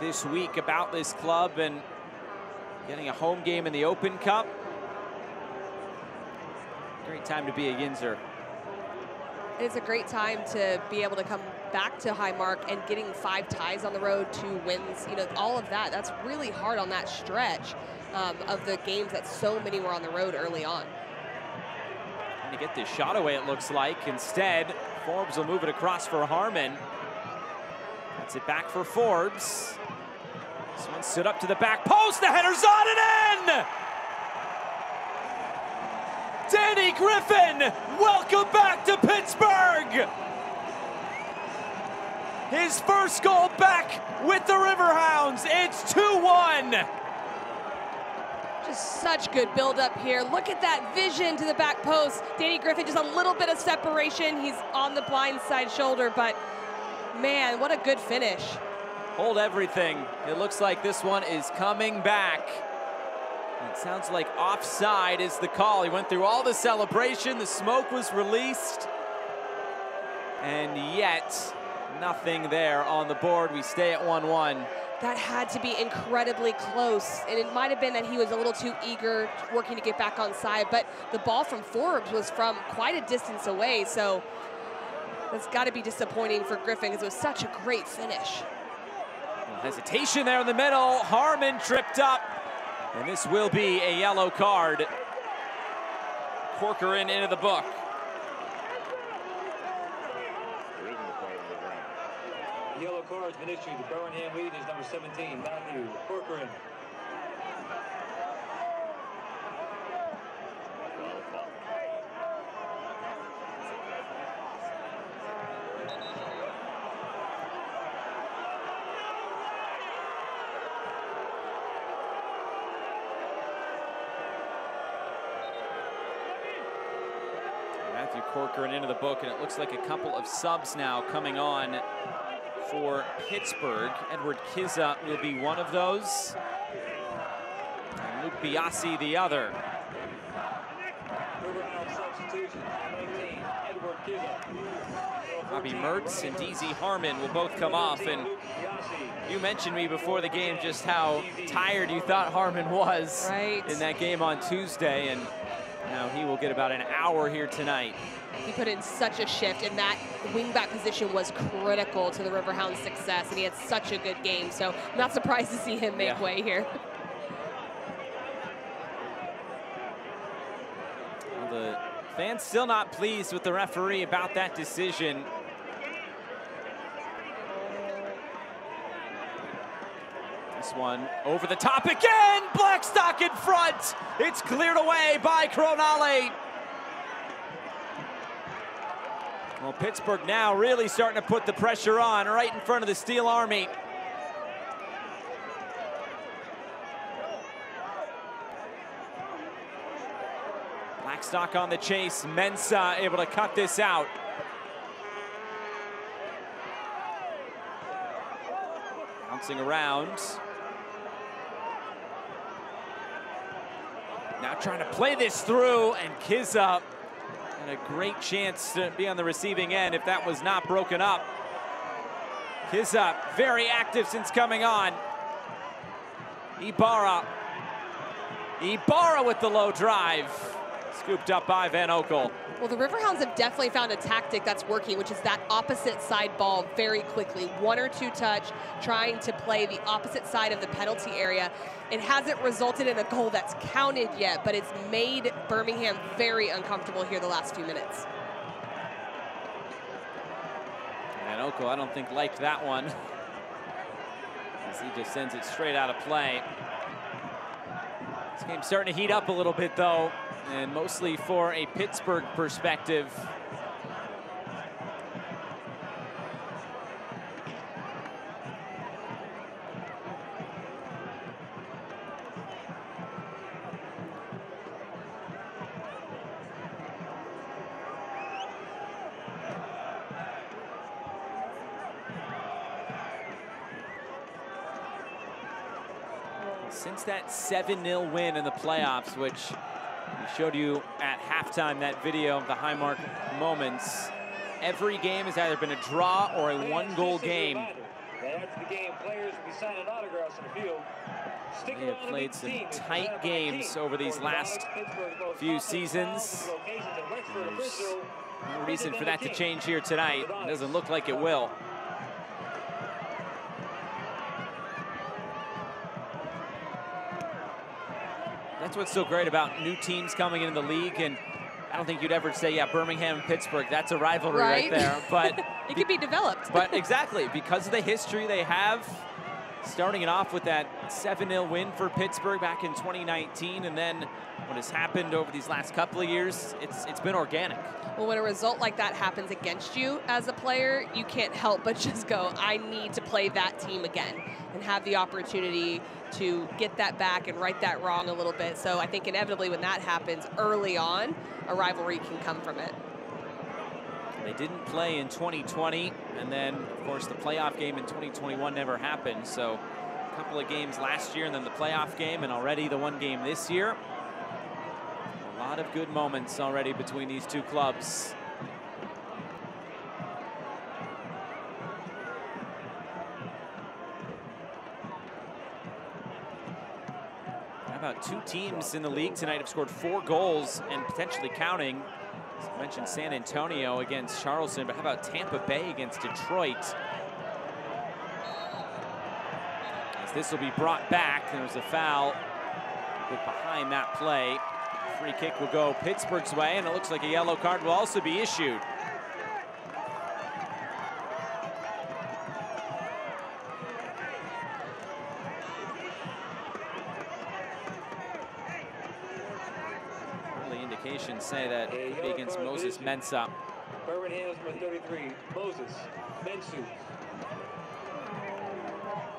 this week about this club and getting a home game in the Open Cup. Great time to be a Yinzer. It's a great time to be able to come back to Highmark and getting 5 ties on the road, 2 wins, you know, all of that. That's really hard on that stretch of the games that so many were on the road early on. Trying to get this shot away, it looks like. Instead, Forbes will move it across for Harmon. That's it back for Forbes. This one stood up to the back post. The header's on and in! Danny Griffin, welcome back to Pittsburgh! His first goal back with the Riverhounds. It's 2-1. Just such good build-up here. Look at that vision to the back post. Danny Griffin, just a little bit of separation. He's on the blind side shoulder, but man, what a good finish. Hold everything. It looks like this one is coming back. It sounds like offside is the call. He went through all the celebration. The smoke was released. And yet, nothing there on the board. We stay at 1-1. That had to be incredibly close. And it might have been that he was a little too eager, working to get back on side. But the ball from Forbes was from quite a distance away. So that's got to be disappointing for Griffin, because it was such a great finish. Hesitation there in the middle. Harmon tripped up. And this will be a yellow card. Corcoran into the book. Yellow card's been issued. The Birmingham lead is number 17, Matthew Corcoran. Matthew Corcoran into the book, and it looks like a couple of subs now coming on for Pittsburgh. Edward Kizza will be one of those, and Luke Biasi the other. Bobby Mertz and DZ Harmon will both come off, and you mentioned me before the game just how tired you thought Harmon was in that game on Tuesday, and now he will get about an hour here tonight. He put in such a shift, and that wingback position was critical to the Riverhounds' success, and he had such a good game, so I'm not surprised to see him make way here. Well, the fans still not pleased with the referee about that decision. This one over the top again. Blackstock in front. It's cleared away by Cronale. Well, Pittsburgh now really starting to put the pressure on right in front of the Steel Army. Blackstock on the chase. Mensah able to cut this out. Bouncing around. Now trying to play this through, and Kizza had a great chance to be on the receiving end if that was not broken up. Kizza very active since coming on. Ibarra with the low drive. Scooped up by Van Oekel. Well, the Riverhounds have definitely found a tactic that's working, which is that opposite side ball very quickly. 1 or 2 touch, trying to play the opposite side of the penalty area. It hasn't resulted in a goal that's counted yet, but it's made Birmingham very uncomfortable here the last few minutes. Van Oekel, I don't think, liked that one, as he just sends it straight out of play. This game's starting to heat up a little bit, though, and mostly for a Pittsburgh perspective. Since that 7-0 win in the playoffs, which we showed you at halftime, that video of the Highmark moments, every game has either been a draw or a 1-goal game. After the game, players will be signing autographs on the field. They have played some tight games over these last few seasons. There's no reason for that to change here tonight. It doesn't look like it will. That's what's so great about new teams coming into the league, and I don't think you'd ever say, yeah, Birmingham and Pittsburgh, that's a rivalry right there. But it could be developed. But exactly, because of the history they have, starting it off with that 7-0 win for Pittsburgh back in 2019, and then what has happened over these last couple of years, it's been organic. Well, when a result like that happens against you as a player, you can't help but just go, I need to play that team again, and have the opportunity to get that back and right that wrong a little bit. So I think inevitably when that happens early on, a rivalry can come from it. They didn't play in 2020, and then, of course, the playoff game in 2021 never happened. So a couple of games last year, and then the playoff game, and already the one game this year. A lot of good moments already between these two clubs. How about 2 teams in the league tonight have scored 4 goals and potentially counting? As I mentioned, San Antonio against Charleston, but how about Tampa Bay against Detroit? As this will be brought back, there's a foul behind that play. Free kick will go Pittsburgh's way, and it looks like a yellow card will also be issued. Early indications say that it could be against Moses Mensah. Birmingham's number 33, Moses Mensah.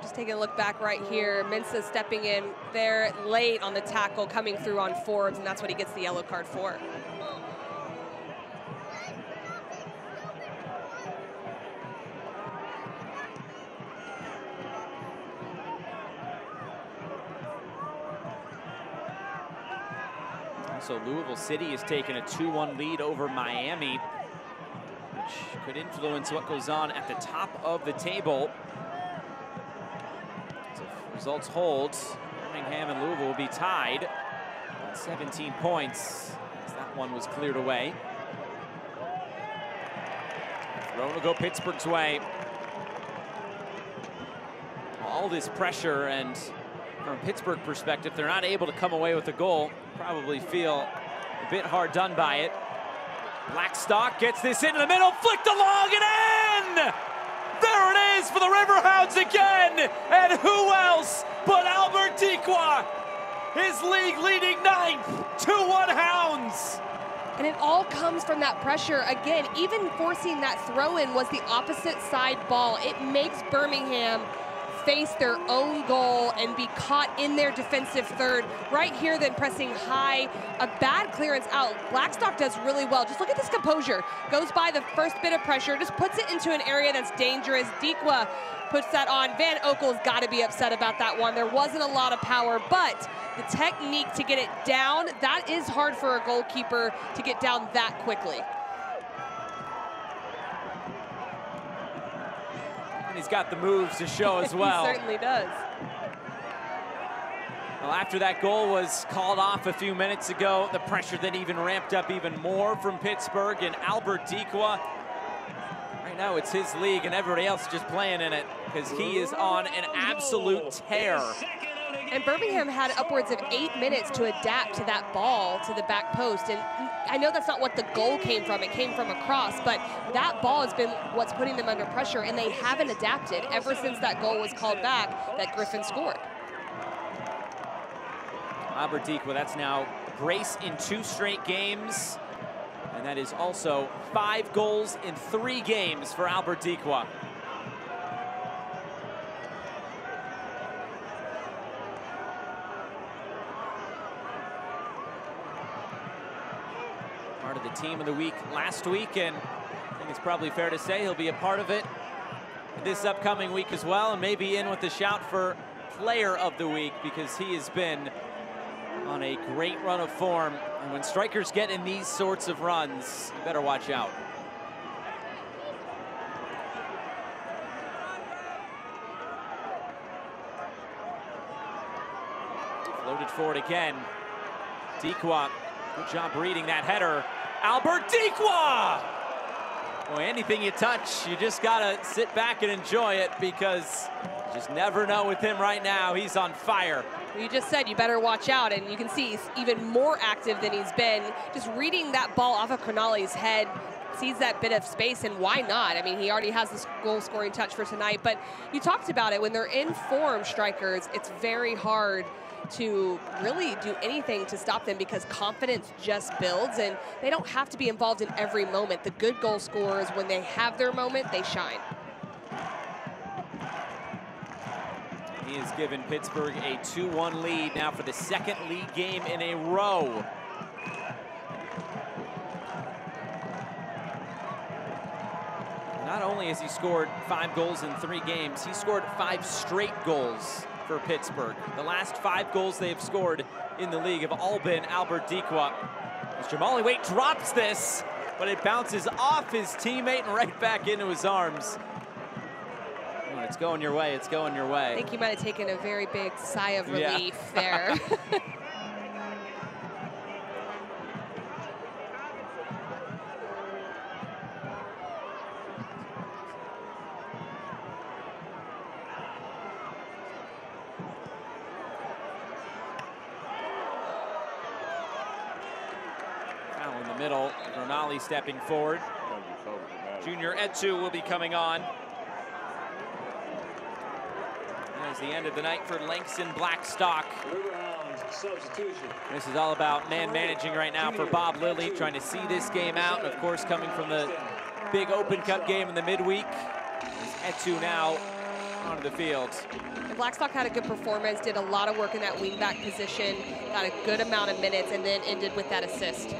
Just taking a look back right here. Mensah stepping in there late on the tackle, coming through on Forbes, and that's what he gets the yellow card for. Also, Louisville City has taken a 2-1 lead over Miami, which could influence what goes on at the top of the table. So if results hold, Birmingham and Louisville will be tied at 17 points, as that one was cleared away. Throw will go Pittsburgh's way. All this pressure, and from a Pittsburgh perspective, they're not able to come away with a goal. Probably feel a bit hard done by it. Blackstock gets this into the middle, flicked along and in! There it is for the Riverhounds again! And who else but Albert Dequa, his league leading 9th, 2-1 Hounds. And it all comes from that pressure. Again, even forcing that throw-in was the opposite side ball. It makes Birmingham face their own goal and be caught in their defensive third. Right here, then pressing high, a bad clearance out. Blackstock does really well. Just look at this composure. Goes by the first bit of pressure, just puts it into an area that's dangerous. Dequa puts that on. Van Okel's got to be upset about that one. There wasn't a lot of power, but the technique to get it down, that is hard for a goalkeeper to get down that quickly. He's got the moves to show as well. He certainly does. Well, after that goal was called off a few minutes ago, the pressure then even ramped up even more from Pittsburgh, and Albert Dequa, right now it's his league and everybody else just playing in it because he is on an absolute tear. And Birmingham had upwards of 8 minutes to adapt to that ball to the back post. And I know that's not what the goal came from. It came from a cross, but that ball has been what's putting them under pressure, and they haven't adapted ever since that goal was called back that Griffin scored. Albert Dequa, that's now brace in 2 straight games. And that is also 5 goals in 3 games for Albert Dequa. Part of the team of the week last week, and I think it's probably fair to say he'll be a part of it this upcoming week as well, and maybe in with the shout for player of the week, because he has been on a great run of form. And when strikers get in these sorts of runs, you better watch out. Floated forward again. Dequa, good job reading that header. Albert Dequa! Boy, anything you touch, you just gotta sit back and enjoy it, because you just never know with him right now. He's on fire. You just said you better watch out, and you can see he's even more active than he's been. Just reading that ball off of Cronali's head, sees that bit of space, and why not? I mean, he already has this goal-scoring touch for tonight, but you talked about it. When they're in form, strikers, it's very hard to really do anything to stop them, because confidence just builds, and they don't have to be involved in every moment. The good goal scorers, when they have their moment, they shine. He has given Pittsburgh a 2-1 lead now for the 2nd league game in a row. Not only has he scored 5 goals in 3 games, he scored 5 straight goals for Pittsburgh. The last 5 goals they have scored in the league have all been Albert Dequa. As Jamali Waite drops this, but it bounces off his teammate and right back into his arms. Oh, it's going your way, it's going your way. I think you might have taken a very big sigh of relief there. Middle, Ronali stepping forward. Junior Etu will be coming on. That is the end of the night for Langston Blackstock. This is all about man managing right now for Bob Lilly, trying to see this game out. And of course, coming from the big Open Cup game in the midweek, Etu now onto the field. And Blackstock had a good performance, did a lot of work in that wingback position, got a good amount of minutes, and then ended with that assist.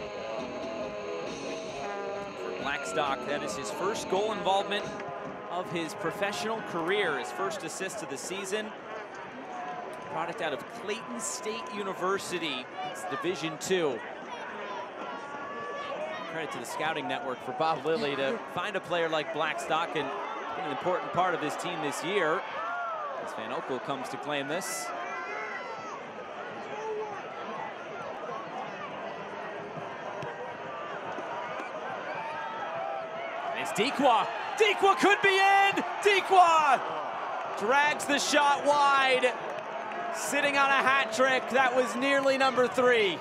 Blackstock, that is his first goal involvement of his professional career, his first assist of the season. Product out of Clayton State University. It's Division II. credit to the scouting network for Bob Lilly to find a player like Blackstock and an important part of this team this year. As Van Oekel comes to claim this. And it's Dequa. Dequa could be in. Dequa drags the shot wide. Sitting on a hat trick. That was nearly number 3.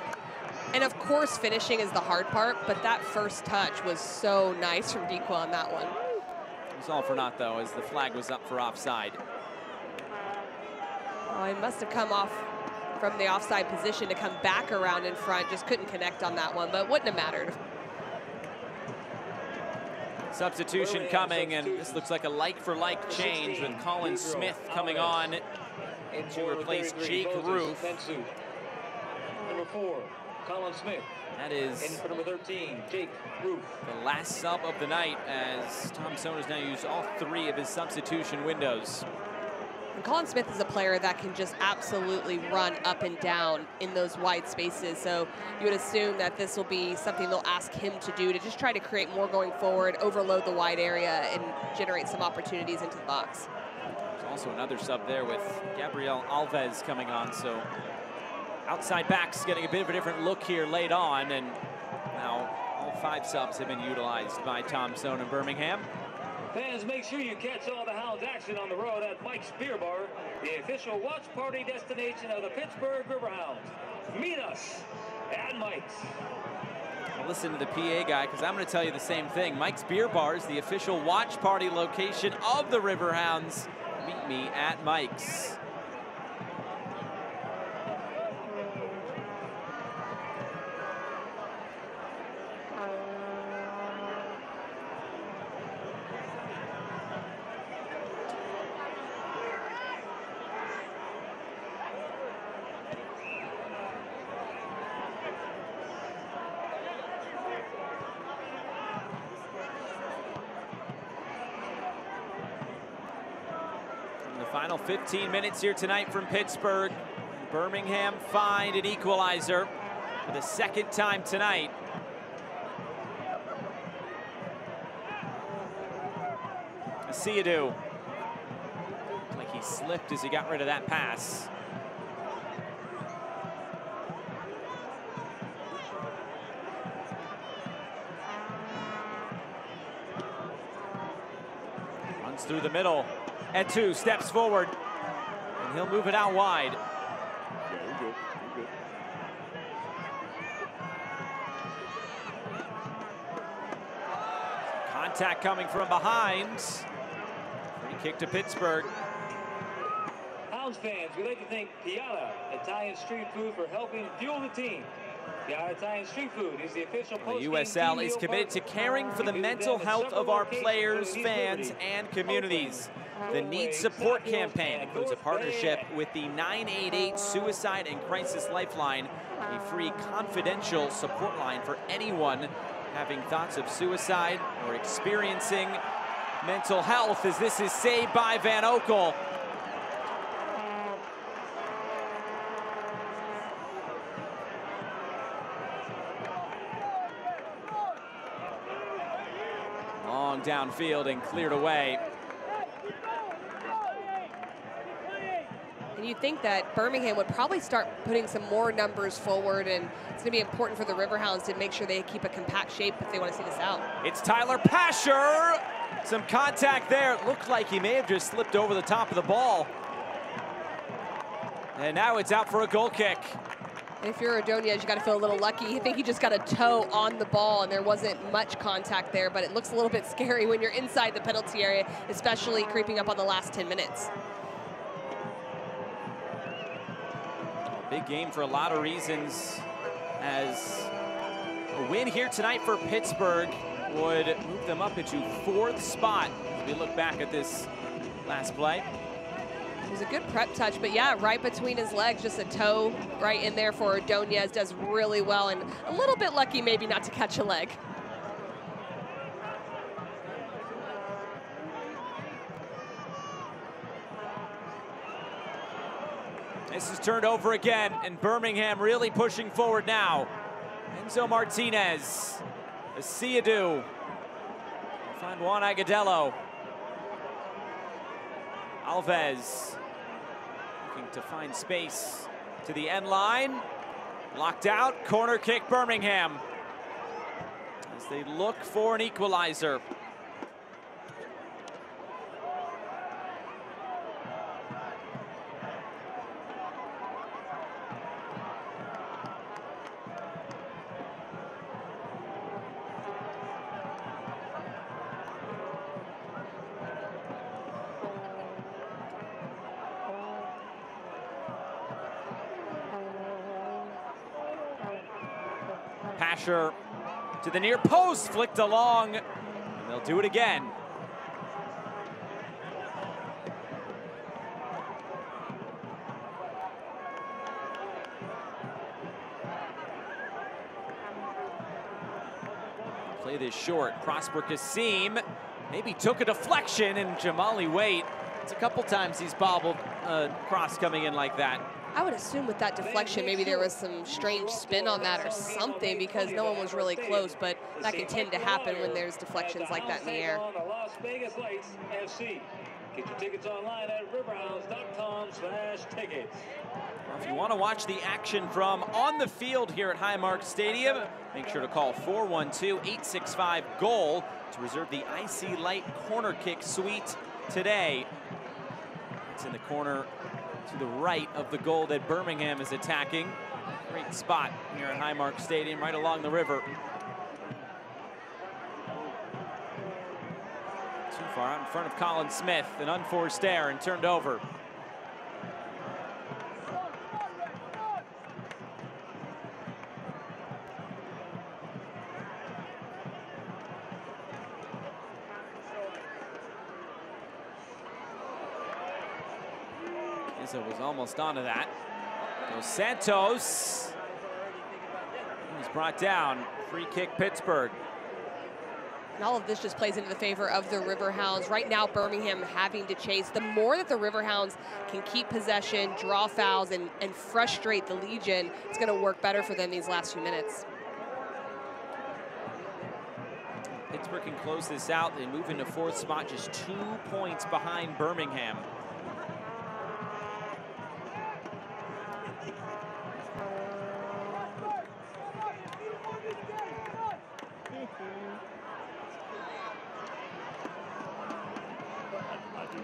And of course, finishing is the hard part, but that first touch was so nice from Dequa on that one. It was all for naught, though, as the flag was up for offside. Oh, he must have come off from the offside position to come back around in front. Just couldn't connect on that one, but wouldn't have mattered. Substitution coming, and this looks like a like-for-like change with Colin Smith coming on to replace Jake Roof. Number 4, Colin Smith. That is in for number 13, Jake Roof. The last sub of the night, as Tom Sohn has now used all 3 of his substitution windows. And Colin Smith is a player that can just absolutely run up and down in those wide spaces. So you would assume that this will be something they'll ask him to do, to just try to create more going forward, overload the wide area, and generate some opportunities into the box. There's also another sub there with Gabriel Alves coming on. So outside backs getting a bit of a different look here late on, and now all 5 subs have been utilized by Tom Sohn in Birmingham. Fans, make sure you catch all the Hounds action on the road at Mike's Beer Bar, the official watch party destination of the Pittsburgh Riverhounds. Meet us at Mike's. I'll listen to the PA guy, because I'm going to tell you the same thing. Mike's Beer Bar is the official watch party location of the Riverhounds. Meet me at Mike's. Final 15 minutes here tonight from Pittsburgh. Birmingham find an equalizer for the 2nd time tonight. Asiadu. Like he slipped as he got rid of that pass. Runs through the middle. Etu steps forward, and he'll move it out wide. Yeah, you're good. You're good. Contact coming from behind. Free kick to Pittsburgh. Hounds fans, we'd like to thank Piata Italian Street Food for helping fuel the team. Piata Italian Street Food is the official The USL is committed to caring for the mental health of our players, fans, and communities. The Need Support campaign includes a partnership with the 988 Suicide and Crisis Lifeline, a free confidential support line for anyone having thoughts of suicide or experiencing mental health, as this is saved by Van Oekel. Long downfield and cleared away. And you think that Birmingham would probably start putting some more numbers forward, and it's going to be important for the Riverhounds to make sure they keep a compact shape if they want to see this out. It's Tyler Pasher. Some contact there. It looked like he may have just slipped over the top of the ball. And now it's out for a goal kick. And if you're Ordonez, you got to feel a little lucky. I think he just got a toe on the ball, and there wasn't much contact there, but it looks a little bit scary when you're inside the penalty area, especially creeping up on the last 10 minutes. Big game for a lot of reasons, as a win here tonight for Pittsburgh would move them up into 4th spot as we look back at this last play. It was a good prep touch, but yeah, right between his legs, just a toe right in there for Ordonez. Does really well, and a little bit lucky maybe not to catch a leg. This is turned over again, and Birmingham really pushing forward now. Enzo Martinez Asiadu. Find Juan Agudelo. Alves looking to find space to the end line. Locked out, corner kick Birmingham as they look for an equalizer. Pasher to the near post, flicked along, and they'll do it again. Play this short. Prosper Kasim maybe took a deflection, and Jamali Waite, it's a couple times he's bobbled cross coming in like that. I would assume with that deflection, maybe there was some strange spin on that or something, because no one was really close, but that can tend to happen when there's deflections like that in the air. Las Vegas Lights FC. Get your tickets online at riverhounds.com/tickets. Well, if you want to watch the action from on the field here at Highmark Stadium, make sure to call 412-865-GOAL to reserve the IC Light corner kick suite today. It's in the corner to the right of the goal that Birmingham is attacking. Great spot here at Highmark Stadium, right along the river. Too far out in front of Colin Smith, an unforced error and turned over. Izzo was almost onto that. Dos Santos. He was brought down. Free kick Pittsburgh. And all of this just plays into the favor of the Riverhounds. Right now, Birmingham having to chase. The more that the Riverhounds can keep possession, draw fouls, and frustrate the Legion, it's going to work better for them these last few minutes. Pittsburgh can close this out. They move into fourth spot, just 2 points behind Birmingham.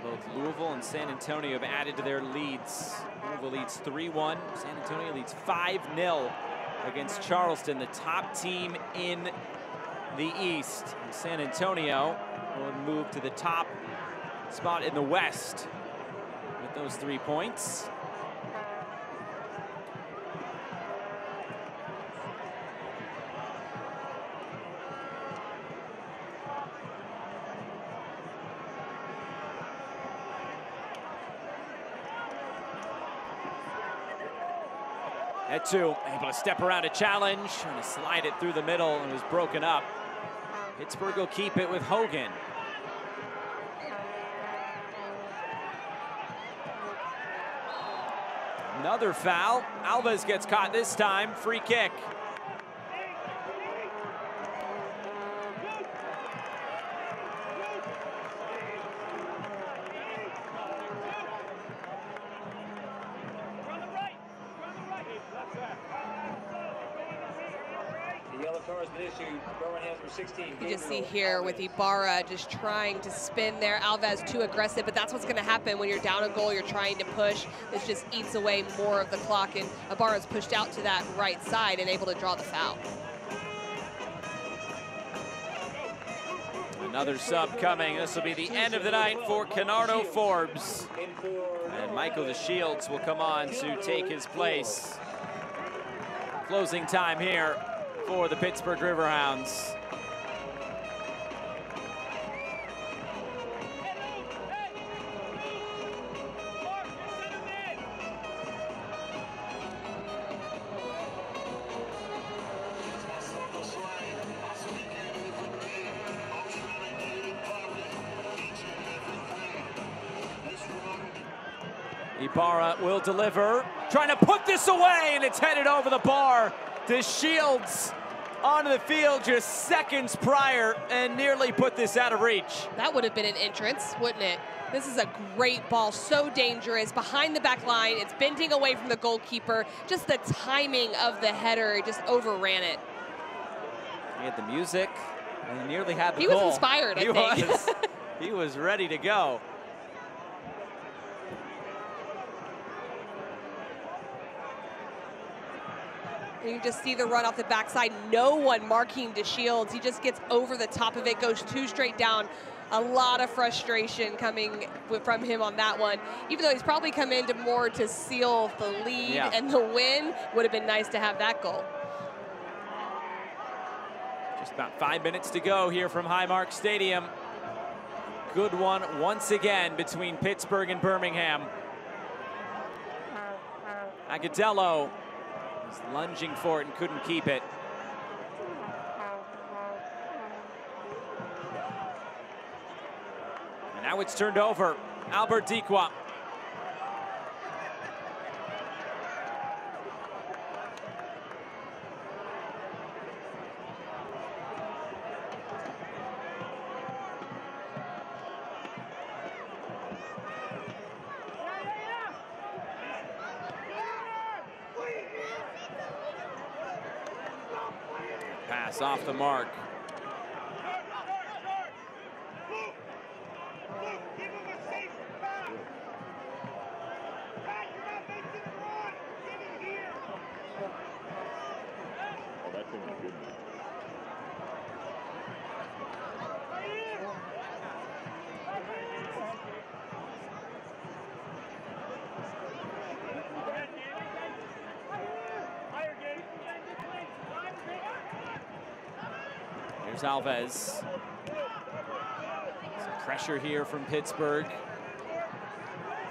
Both Louisville and San Antonio have added to their leads. Louisville leads 3-1. San Antonio leads 5-0 against Charleston, the top team in the East. And San Antonio will move to the top spot in the West with those 3 points. Etu able to step around a challenge, trying to slide it through the middle, and was broken up. Pittsburgh will keep it with Hogan. Another foul. Alves gets caught this time. Free kick. You just see here with Ibarra just trying to spin there. Alves too aggressive, but that's what's going to happen when you're down a goal. You're trying to push. This just eats away more of the clock, and Ibarra's pushed out to that right side and able to draw the foul. Another sub coming. This will be the end of the night for Kenardo Forbes. And Michael DeShields will come on to take his place. Closing time here for the Pittsburgh Riverhounds. Ibarra will deliver, trying to put this away, and it's headed over the bar. DeShields onto the field just seconds prior and nearly put this out of reach. That would have been an entrance, wouldn't it? This is a great ball, so dangerous. Behind the back line, it's bending away from the goalkeeper. Just the timing of the header just overran it. He had the music, and he nearly had the goal. He was inspired, I think. He was ready to go. You just see the run off the backside. No one marking DeShields. He just gets over the top of it, goes 2 straight down. A lot of frustration coming from him on that one. Even though he's probably come in more to seal the lead and the win, would have been nice to have that goal. Just about 5 minutes to go here from Highmark Stadium. Good one once again between Pittsburgh and Birmingham. Agadello was lunging for it and couldn't keep it. And now it's turned over. Albert Dikwa. Pass off the mark. Here's Alves. Some pressure here from Pittsburgh.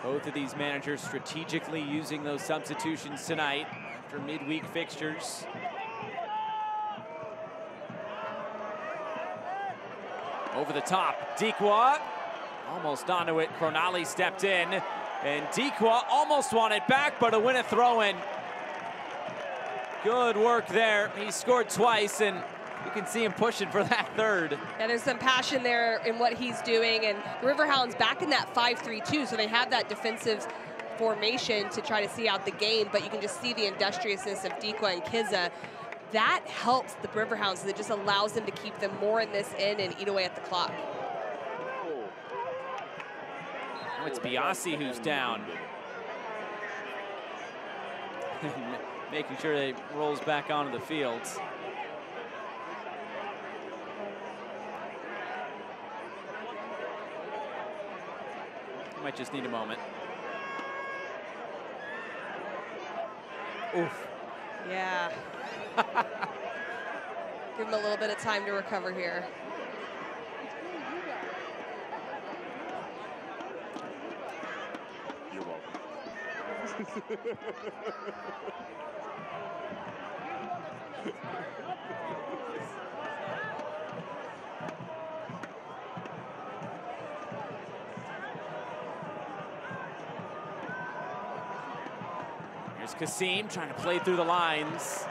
Both of these managers strategically using those substitutions tonight after midweek fixtures. Over the top, Dikwa almost onto it. Cronali stepped in, and Dikwa almost won it back, but a win a throw-in. Good work there. He scored twice, and you can see him pushing for that third. Yeah, there's some passion there in what he's doing, and the Riverhounds back in that 5-3-2, so they have that defensive formation to try to see out the game, but you can just see the industriousness of Dikwa and Kiza. That helps the Riverhounds. It just allows them to keep them more in this end and eat away at the clock. Now it's Biasi who's down. Making sure that he rolls back onto the field. Might just need a moment. Oof. Yeah. Give him a little bit of time to recover here. You're welcome. Here's Kasim trying to play through the lines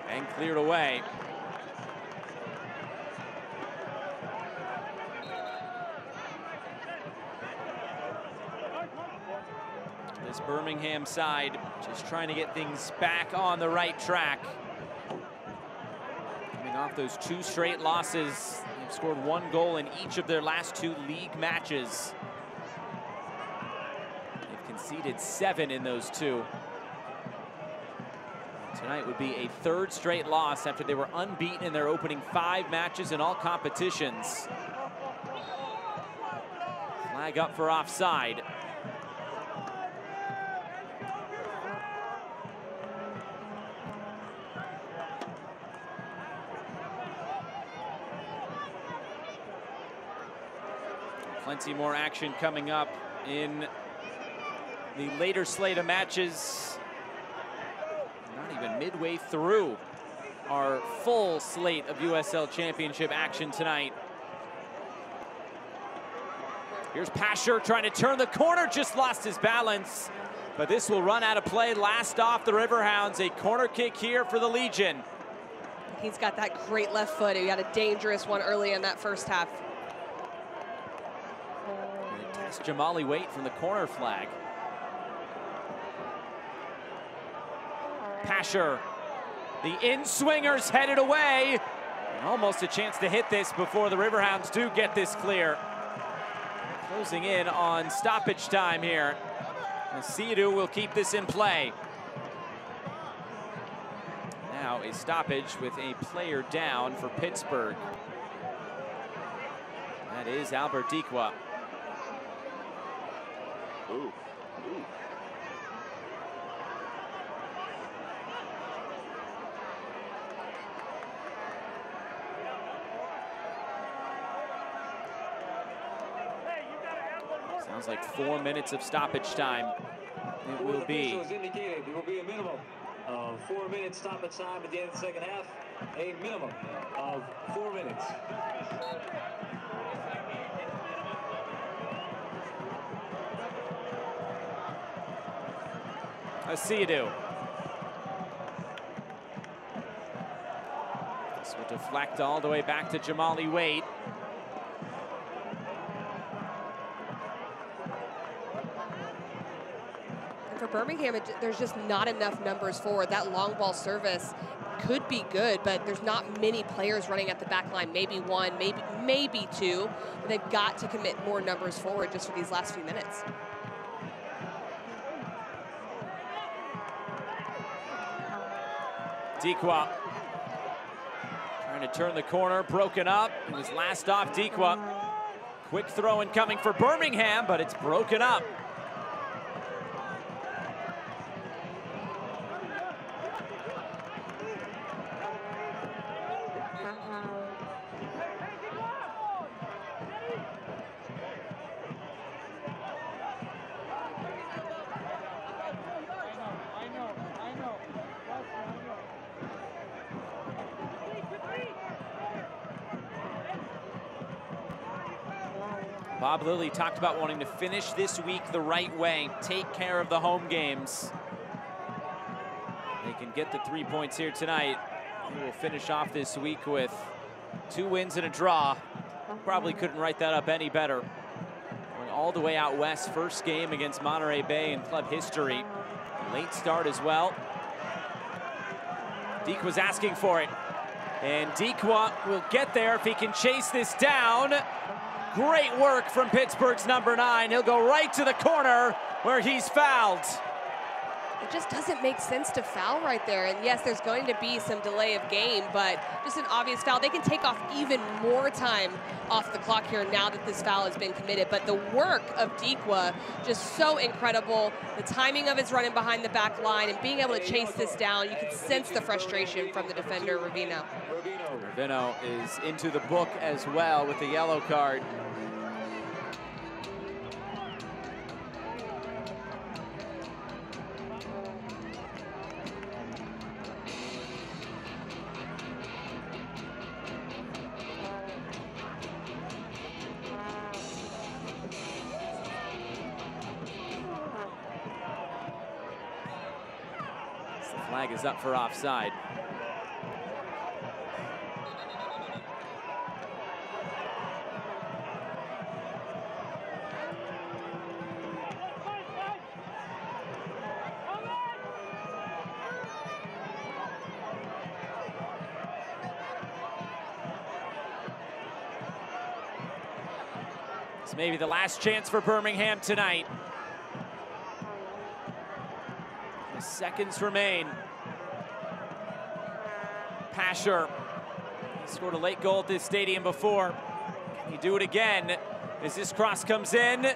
and cleared away. This Birmingham side just trying to get things back on the right track. Coming off those 2 straight losses, they've scored 1 goal in each of their last 2 league matches. Conceded 7 in those 2. Tonight would be a 3rd straight loss after they were unbeaten in their opening 5 matches in all competitions. Flag up for offside. Plenty more action coming up in the later slate of matches. Not even midway through our full slate of USL Championship action tonight. Here's Pasher trying to turn the corner, just lost his balance. But this will run out of play. Last off the Riverhounds, a corner kick here for the Legion. He's got that great left foot. He had a dangerous one early in that first half. Test Jamali Waite from the corner flag. Pasher, the in-swinger's headed away. And almost a chance to hit this before the Riverhounds do get this clear. Closing in on stoppage time here. Seydou will keep this in play. Now a stoppage with a player down for Pittsburgh. That is Albert Dikwa. Ooh. Sounds like 4 minutes of stoppage time. It will be. Indicated there will be a minimum of 4 minutes stoppage time at the end of the second half. A minimum of 4 minutes. Seydou. This will deflect all the way back to Jamali Waite. For Birmingham, there's just not enough numbers forward. That long ball service could be good, but there's not many players running at the back line. Maybe one, maybe two. But they've got to commit more numbers forward just for these last few minutes. Dikwa trying to turn the corner, broken up. It was last off Dikwa. Quick throw incoming for Birmingham, but it's broken up. Bob Lilly talked about wanting to finish this week the right way, take care of the home games. They can get the 3 points here tonight. We will finish off this week with 2 wins and a draw. Probably couldn't write that up any better. Going all the way out west, first game against Monterey Bay in club history. A late start as well. Dikwa's asking for it. And Dikwa will get there if he can chase this down. Great work from Pittsburgh's number 9. He'll go right to the corner where he's fouled. It just doesn't make sense to foul right there. And yes, there's going to be some delay of game, but just an obvious foul. They can take off even more time off the clock here now that this foul has been committed. But the work of Dikwa, just so incredible. The timing of his running behind the back line and being able to chase this down, you can sense the frustration from the defender, Ravino. Ravino is into the book as well with the yellow card. The flag is up for offside. It's maybe the last chance for Birmingham tonight. The seconds remain. Pasher scored a late goal at this stadium before. Can he do it again as this cross comes in?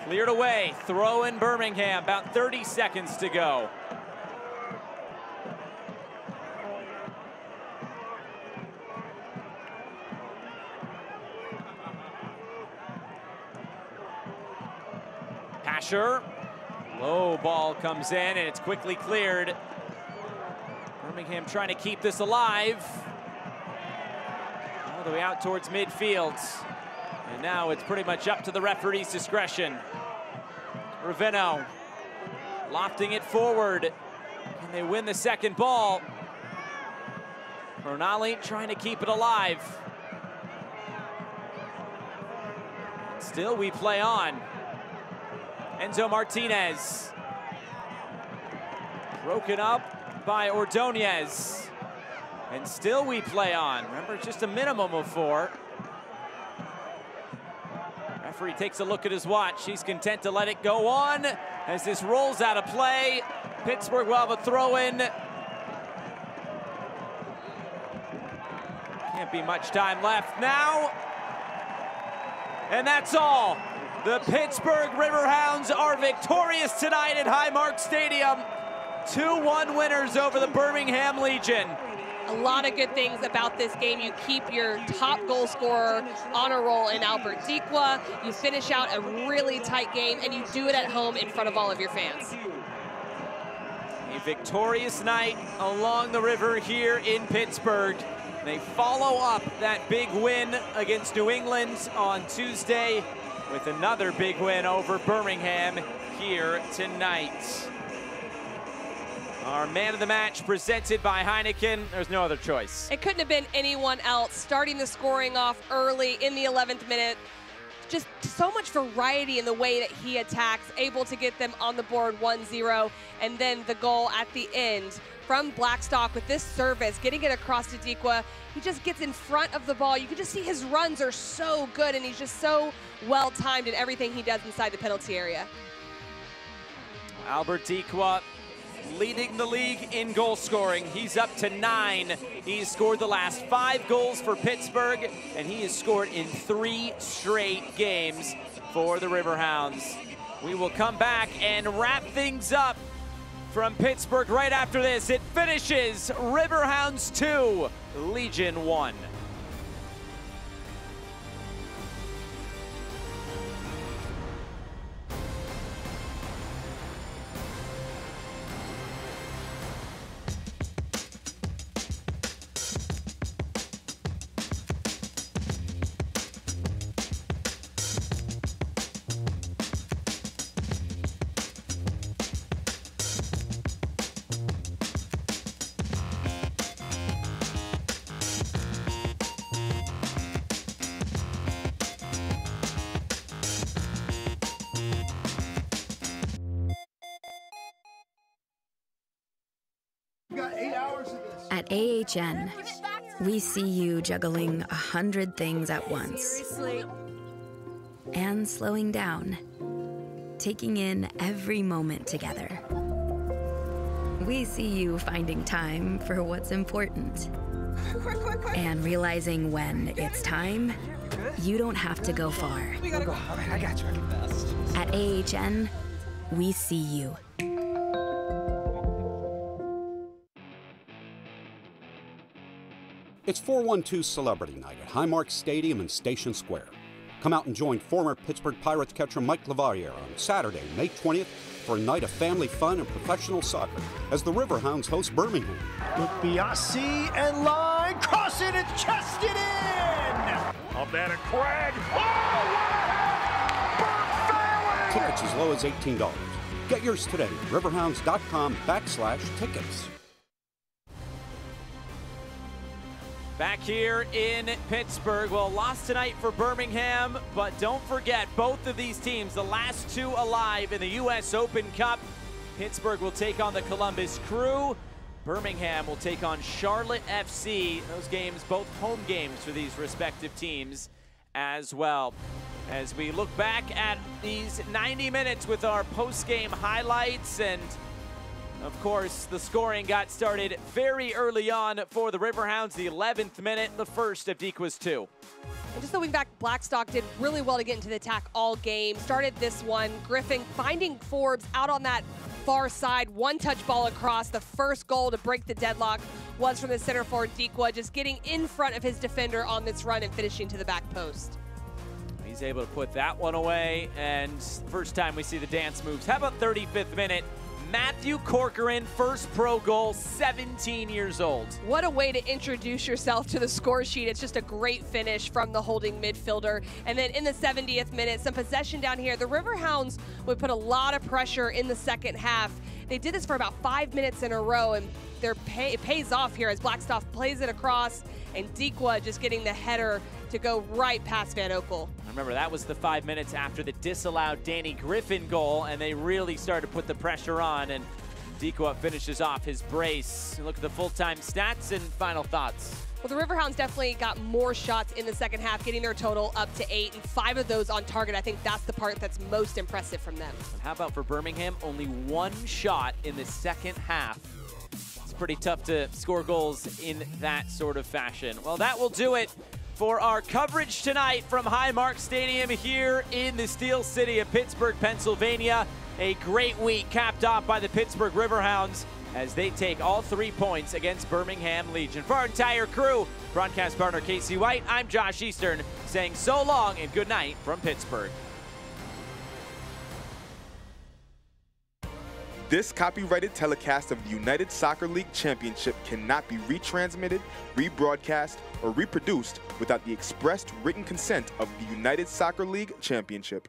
Cleared away. Throw in Birmingham. About 30 seconds to go. Pasher. Low ball comes in and it's quickly cleared. Birmingham trying to keep this alive. All the way out towards midfield. And now it's pretty much up to the referee's discretion. Ravino lofting it forward. Can they win the second ball? Ronali trying to keep it alive. Still, we play on. Enzo Martinez. Broken up by Ordonez. And still we play on. Remember, just a minimum of 4. Referee takes a look at his watch. He's content to let it go on as this rolls out of play. Pittsburgh will have a throw-in. Can't be much time left now. And that's all. The Pittsburgh Riverhounds are victorious tonight at Highmark Stadium. 2-1 winners over the Birmingham Legion. A lot of good things about this game. You keep your top goal scorer on a roll in Albert Dikwa. You finish out a really tight game, and you do it at home in front of all of your fans. A victorious night along the river here in Pittsburgh. They follow up that big win against New England on Tuesday with another big win over Birmingham here tonight. Our man of the match presented by Heineken. There's no other choice. It couldn't have been anyone else. Starting the scoring off early in the 11th minute. Just so much variety in the way that he attacks, able to get them on the board 1-0, and then the goal at the end from Blackstock with this service, getting it across to Dikwa. He just gets in front of the ball. You can just see his runs are so good, and he's just so well-timed in everything he does inside the penalty area. Albert Dikwa leading the league in goal scoring. He's up to 9. He's scored the last 5 goals for Pittsburgh, and he has scored in 3 straight games for the Riverhounds. We will come back and wrap things up from Pittsburgh right after this. It finishes Riverhounds 2, Legion 1. At AHN, we see you juggling 100 things at once. And slowing down, taking in every moment together. We see you finding time for what's important. And realizing when it's time, you don't have to go far. We gotta go. All right, I got you. At AHN, we see you. It's 412 Celebrity Night at Highmark Stadium in Station Square. Come out and join former Pittsburgh Pirates catcher Mike Lavariere on Saturday, May 20th for a night of family fun and professional soccer as the Riverhounds host Birmingham. Look, Biasi and line, cross it and chest it in! Up that and Craig. Oh, Tickets as low as $18. Get yours today at riverhounds.com/tickets. Back here in Pittsburgh. Well, lost tonight for Birmingham, but don't forget, both of these teams, the last 2 alive in the U.S. Open Cup. Pittsburgh will take on the Columbus Crew. Birmingham will take on Charlotte FC. Those games, both home games for these respective teams as well. As we look back at these 90 minutes with our post-game highlights, and of course, the scoring got started very early on for the Riverhounds, the 11th minute, the first of Dikwa's 2. And just looking back, Blackstock did really well to get into the attack all game. Started this one, Griffin finding Forbes out on that far side, one-touch ball across. The first goal to break the deadlock was from the center forward, Dikwa, just getting in front of his defender on this run and finishing to the back post. He's able to put that one away, and first time we see the dance moves. How about 35th minute? Matthew Corcoran, first pro goal, 17 years old. What a way to introduce yourself to the score sheet. It's just a great finish from the holding midfielder. And then in the 70th minute, some possession down here. The Riverhounds would put a lot of pressure in the second half. They did this for about 5 minutes in a row, and it pays off here as Blackstoff plays it across, and Dikwa just getting the header to go right past Van Oekel. Remember, that was the 5 minutes after the disallowed Danny Griffin goal, and they really started to put the pressure on, and Dikwa finishes off his brace. Look at the full-time stats and final thoughts. Well, the Riverhounds definitely got more shots in the second half, getting their total up to 8, and 5 of those on target. I think that's the part that's most impressive from them. And how about for Birmingham? Only 1 shot in the second half. It's pretty tough to score goals in that sort of fashion. Well, that will do it for our coverage tonight from Highmark Stadium here in the Steel City of Pittsburgh, Pennsylvania. A great week capped off by the Pittsburgh Riverhounds as they take all 3 points against Birmingham Legion. For our entire crew, broadcast partner Casey White, I'm Josh Eastern, saying so long and good night from Pittsburgh. This copyrighted telecast of the United Soccer League Championship cannot be retransmitted, rebroadcast, or reproduced without the expressed written consent of the United Soccer League Championship.